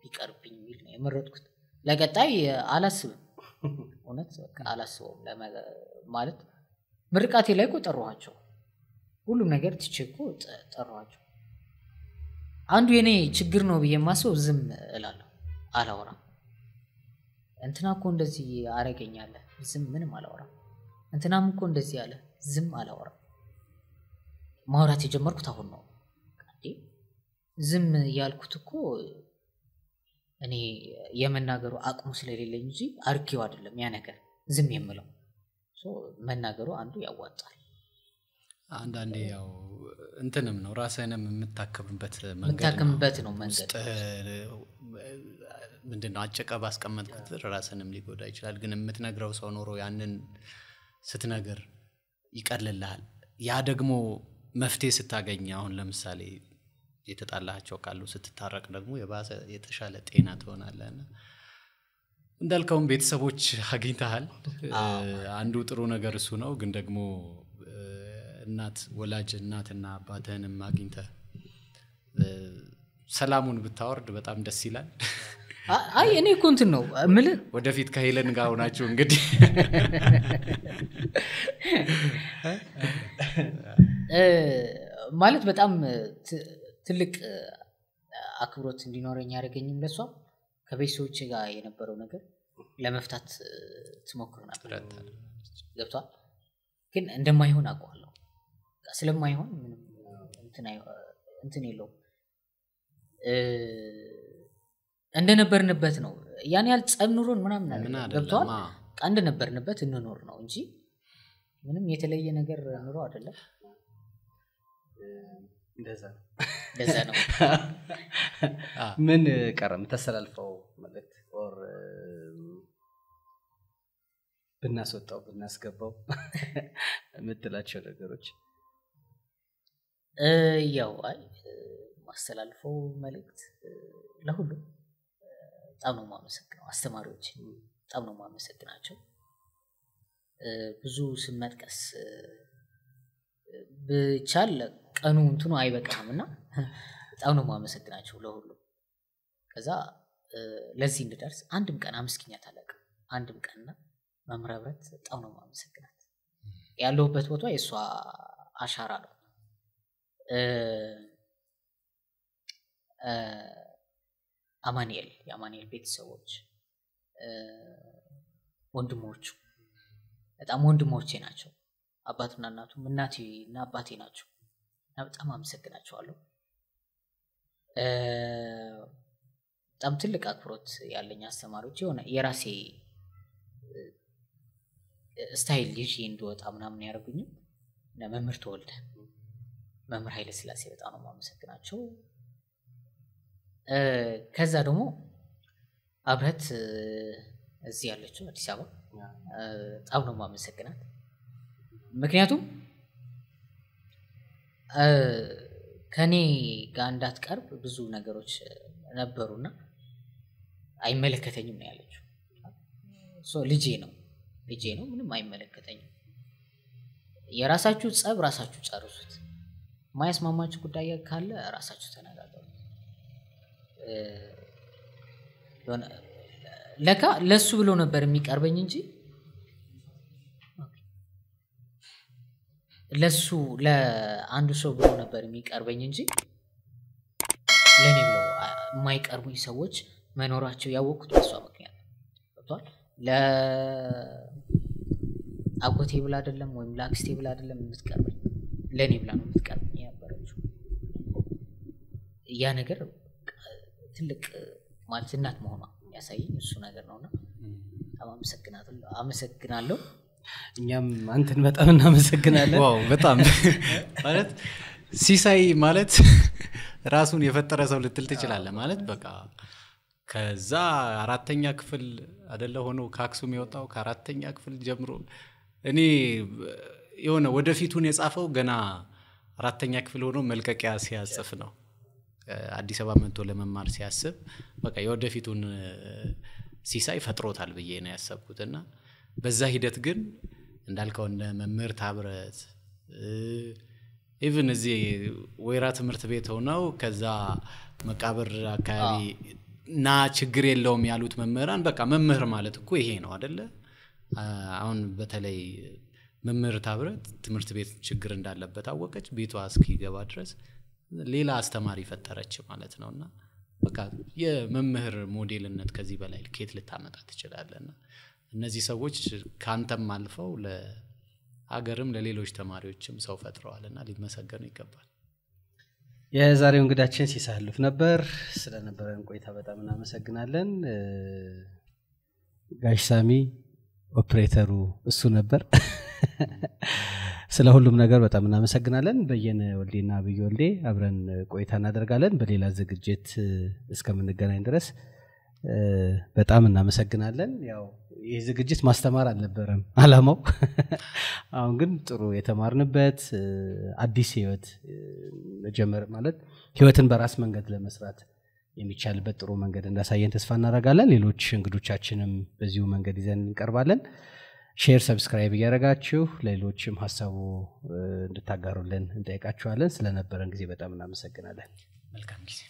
Speaker 2: ቢቀርብኝ የሚል ነው የመረጥኩት። ለቀጣይ አላስብም። እውነት በቃ አላስበውም ማለት ምርቃቴ ላይ እኮ ጠራኋቸው። ሁሉም ነገር ትቼኮ ጠራኋቸው። አንዱ የኔ ችግር ነው ብዬ ማስበው ዝም እላለሁ፣ አላወራም። እንትና እኮ እንደዚህ አረገኛለ ዝም ምንም አላወራም። እንትናም እኮ እንደዚህ ያለ ዝም አላወራም። ማውራት የጀመርኩት አሁን ነው። ዝም ያልኩት እኮ እኔ የመናገሩ አቅሙ ስለሌለኝ እንጂ አርጌው አይደለም ያ ነገር ዝም የምለው። መናገሩ አንዱ ያዋጣል
Speaker 3: አንዳንዴ ያው እንትንም ነው ራስህንም የምታከምበት
Speaker 2: ነው መንገድ
Speaker 3: ምንድነው አጨቃ ባስቀመጥኩት ራስህንም ሊጎዳ ይችላል ግን የምትነግረው ሰው ኖሮ ያንን ስትነግር ይቀልልሃል ያ ደግሞ መፍትሄ ስታገኝ አሁን ለምሳሌ የተጣላቸው ካሉ ስትታረቅ ደግሞ የባሰ የተሻለ ጤና ትሆናለህና እንዳልከው ቤተሰቦች አግኝተሃል አንዱ ጥሩ ነገር እሱ ነው ግን ደግሞ እናት ወላጅ እናትና አባትህንም አግኝተህ ሰላሙን ብታወርድ በጣም ደስ ይላል
Speaker 2: አይ እኔ ኮንትን ነው ምል
Speaker 3: ወደፊት ከሄለን ጋር ሆናችሁ እንግዲህ
Speaker 2: ማለት በጣም ትልቅ አክብሮት እንዲኖረኝ ያደረገኝም ለሷ ከቤተሰቦቼ ጋር የነበረው ነገር ለመፍታት ትሞክር ነበር ገብቷል ግን እንደማይሆን አውቃለሁ ስለማይሆን ምንም እንትን የለውም እንደነበርንበት ነው ያን ያህል ጸብ ኑሮን ምናምን ገብቷል አንድ ነበርንበት እንኖር ነው እንጂ ምንም የተለየ ነገር ኑሮ አይደለም
Speaker 1: እንደዛ
Speaker 2: ነው
Speaker 1: ምን ቀረም ተሰላልፈው ማለት ኦር ብናስወጣው ብናስገባው የምትላቸው ነገሮች
Speaker 2: ያው አይ ማስተላልፈው መልእክት ለሁሉ በጣም ነው ማመሰግነው አስተማሪዎች በጣም ነው ማመሰግናቸው ብዙ ስመጥቀስ ብቻል ቀኑ እንትኑ አይበቃምና በጣም ነው ማመሰግናቸው ለሁሉ ከዛ ለዚህ እንድደርስ አንድም ቀን አመስግኛት አላውቅም አንድም ቀንና መምራብረት በጣም ነው ማመሰግናት ያለውበት ቦታ የሷ አሻራ ነው የአማኑኤል ቤተሰቦች ወንድሞቹ በጣም ወንድሞቼ ናቸው አባትና እናቱም እናቴና አባቴ ናቸው በጣም አመሰግናቸዋለሁ በጣም ትልቅ አክብሮት ያለኝ አስተማሪዎች የሆነ የራሴ ስታይል ይዤ እንድወጣ ምናምን ያደርጉኝ መምህር ተወልደ መምህር ኃይለ ሥላሴ በጣም ነው ማመሰግናቸው ከዛ ደግሞ አብረት እዚህ ያለችው አዲስ አበባ በጣም ነው ማመሰግናት ምክንያቱም ከኔ ጋር እንዳትቀርብ ብዙ ነገሮች ነበሩና አይመለከተኝም ነው ያለችው ልጄ ነው ምንም አይመለከተኝም የራሳችሁ ጸብ ራሳችሁ ጨርሱት ማያስማማችሁ ጉዳይ ካለ ራሳችሁ ተነጋገሩ ለካ ለሱ ብሎ ነበር የሚቀርበኝ እንጂ ለሱ ለአንዱ ሰው ብሎ ነበር የሚቀርበኝ እንጂ ለኔ ብሎ የማይቀርቡኝ ሰዎች መኖራቸው ያወቁት በሷ ምክንያት ወጥቷል ለአጎቴ ብላ አይደለም ወይም ለአክስቴ ብላ አይደለም የምትቀርበኝ ለኔ ብላ ነው የምትቀርበኝ ያበረችው ያ ነገር ትልቅ ማለት እናት መሆኗ ያሳየኝ እሱ ነገር ነውና አመሰግናለሁ
Speaker 1: እኛም አንተን በጣም እናመሰግናለን
Speaker 3: ዋው በጣም ማለት ሲሳይ ማለት ራሱን የፈጠረ ሰው ልትል ትችላለህ ማለት በቃ ከዛ አራተኛ ክፍል አይደለ ሆኖ ካክሱም የወጣው ከአራተኛ ክፍል ጀምሮ እኔ የሆነ ወደፊቱን የጻፈው ገና አራተኛ ክፍል ሆኖ መልቀቂያ ሲያጽፍ ነው አዲስ አበባ መጥቶ ለመማር ሲያስብ በቃ የወደፊቱን ሲሳይ ፈጥሮታል ብዬ ነው ያሰብኩትና በዛ ሂደት ግን እንዳልከው እንደ መምህር ታብረት ኢቭን እዚህ ወይራ ትምህርት ቤት ሆነው ከዛ መቃብር አካባቢ ና ችግር የለውም ያሉት መምህራን በቃ መምህር ማለት እኮ ይሄ ነው አይደለ አሁን በተለይ መምህር ታብረት ትምህርት ቤት ችግር እንዳለበት አወቀች ቤቷ እስኪገባ ድረስ ሌላ አስተማሪ ፈጠረች ማለት ነውና በቃ የመምህር ሞዴልነት ከዚህ በላይ ከየት ልታመጣ ትችላለና እነዚህ ሰዎች ካንተም አልፈው ለሀገርም ለሌሎች ተማሪዎችም ሰው ፈጥረዋልና ሊመሰገኑ ይገባል
Speaker 1: የዛሬው እንግዳችን ሲሳልፍ ነበር ስለነበረን ቆይታ በጣም እናመሰግናለን ጋሽ ሳሚ ኦፕሬተሩ እሱ ነበር ስለ ሁሉም ነገር በጣም እናመሰግናለን በየነ ወልዴና አብይ ወልዴ አብረን ቆይታ እናደርጋለን በሌላ ዝግጅት እስከምንገናኝ ድረስ በጣም እናመሰግናለን ያው ይሄ ዝግጅት ማስተማር አልነበረም አላማው አሁን ግን ጥሩ የተማርንበት አዲስ ህይወት መጀመር ማለት ህይወትን በራስ መንገድ ለመስራት የሚቻልበት ጥሩ መንገድ እንዳሳየን ተስፋ እናደርጋለን ሌሎች እንግዶቻችንም በዚሁ መንገድ ይዘን እንቀርባለን ሼር ሰብስክራይብ ያደርጋችሁ ሌሎችም ሐሳቡ እንድታጋሩልን እንጠይቃችኋለን ስለነበረን ጊዜ በጣም እናመሰግናለን
Speaker 3: መልካም ጊዜ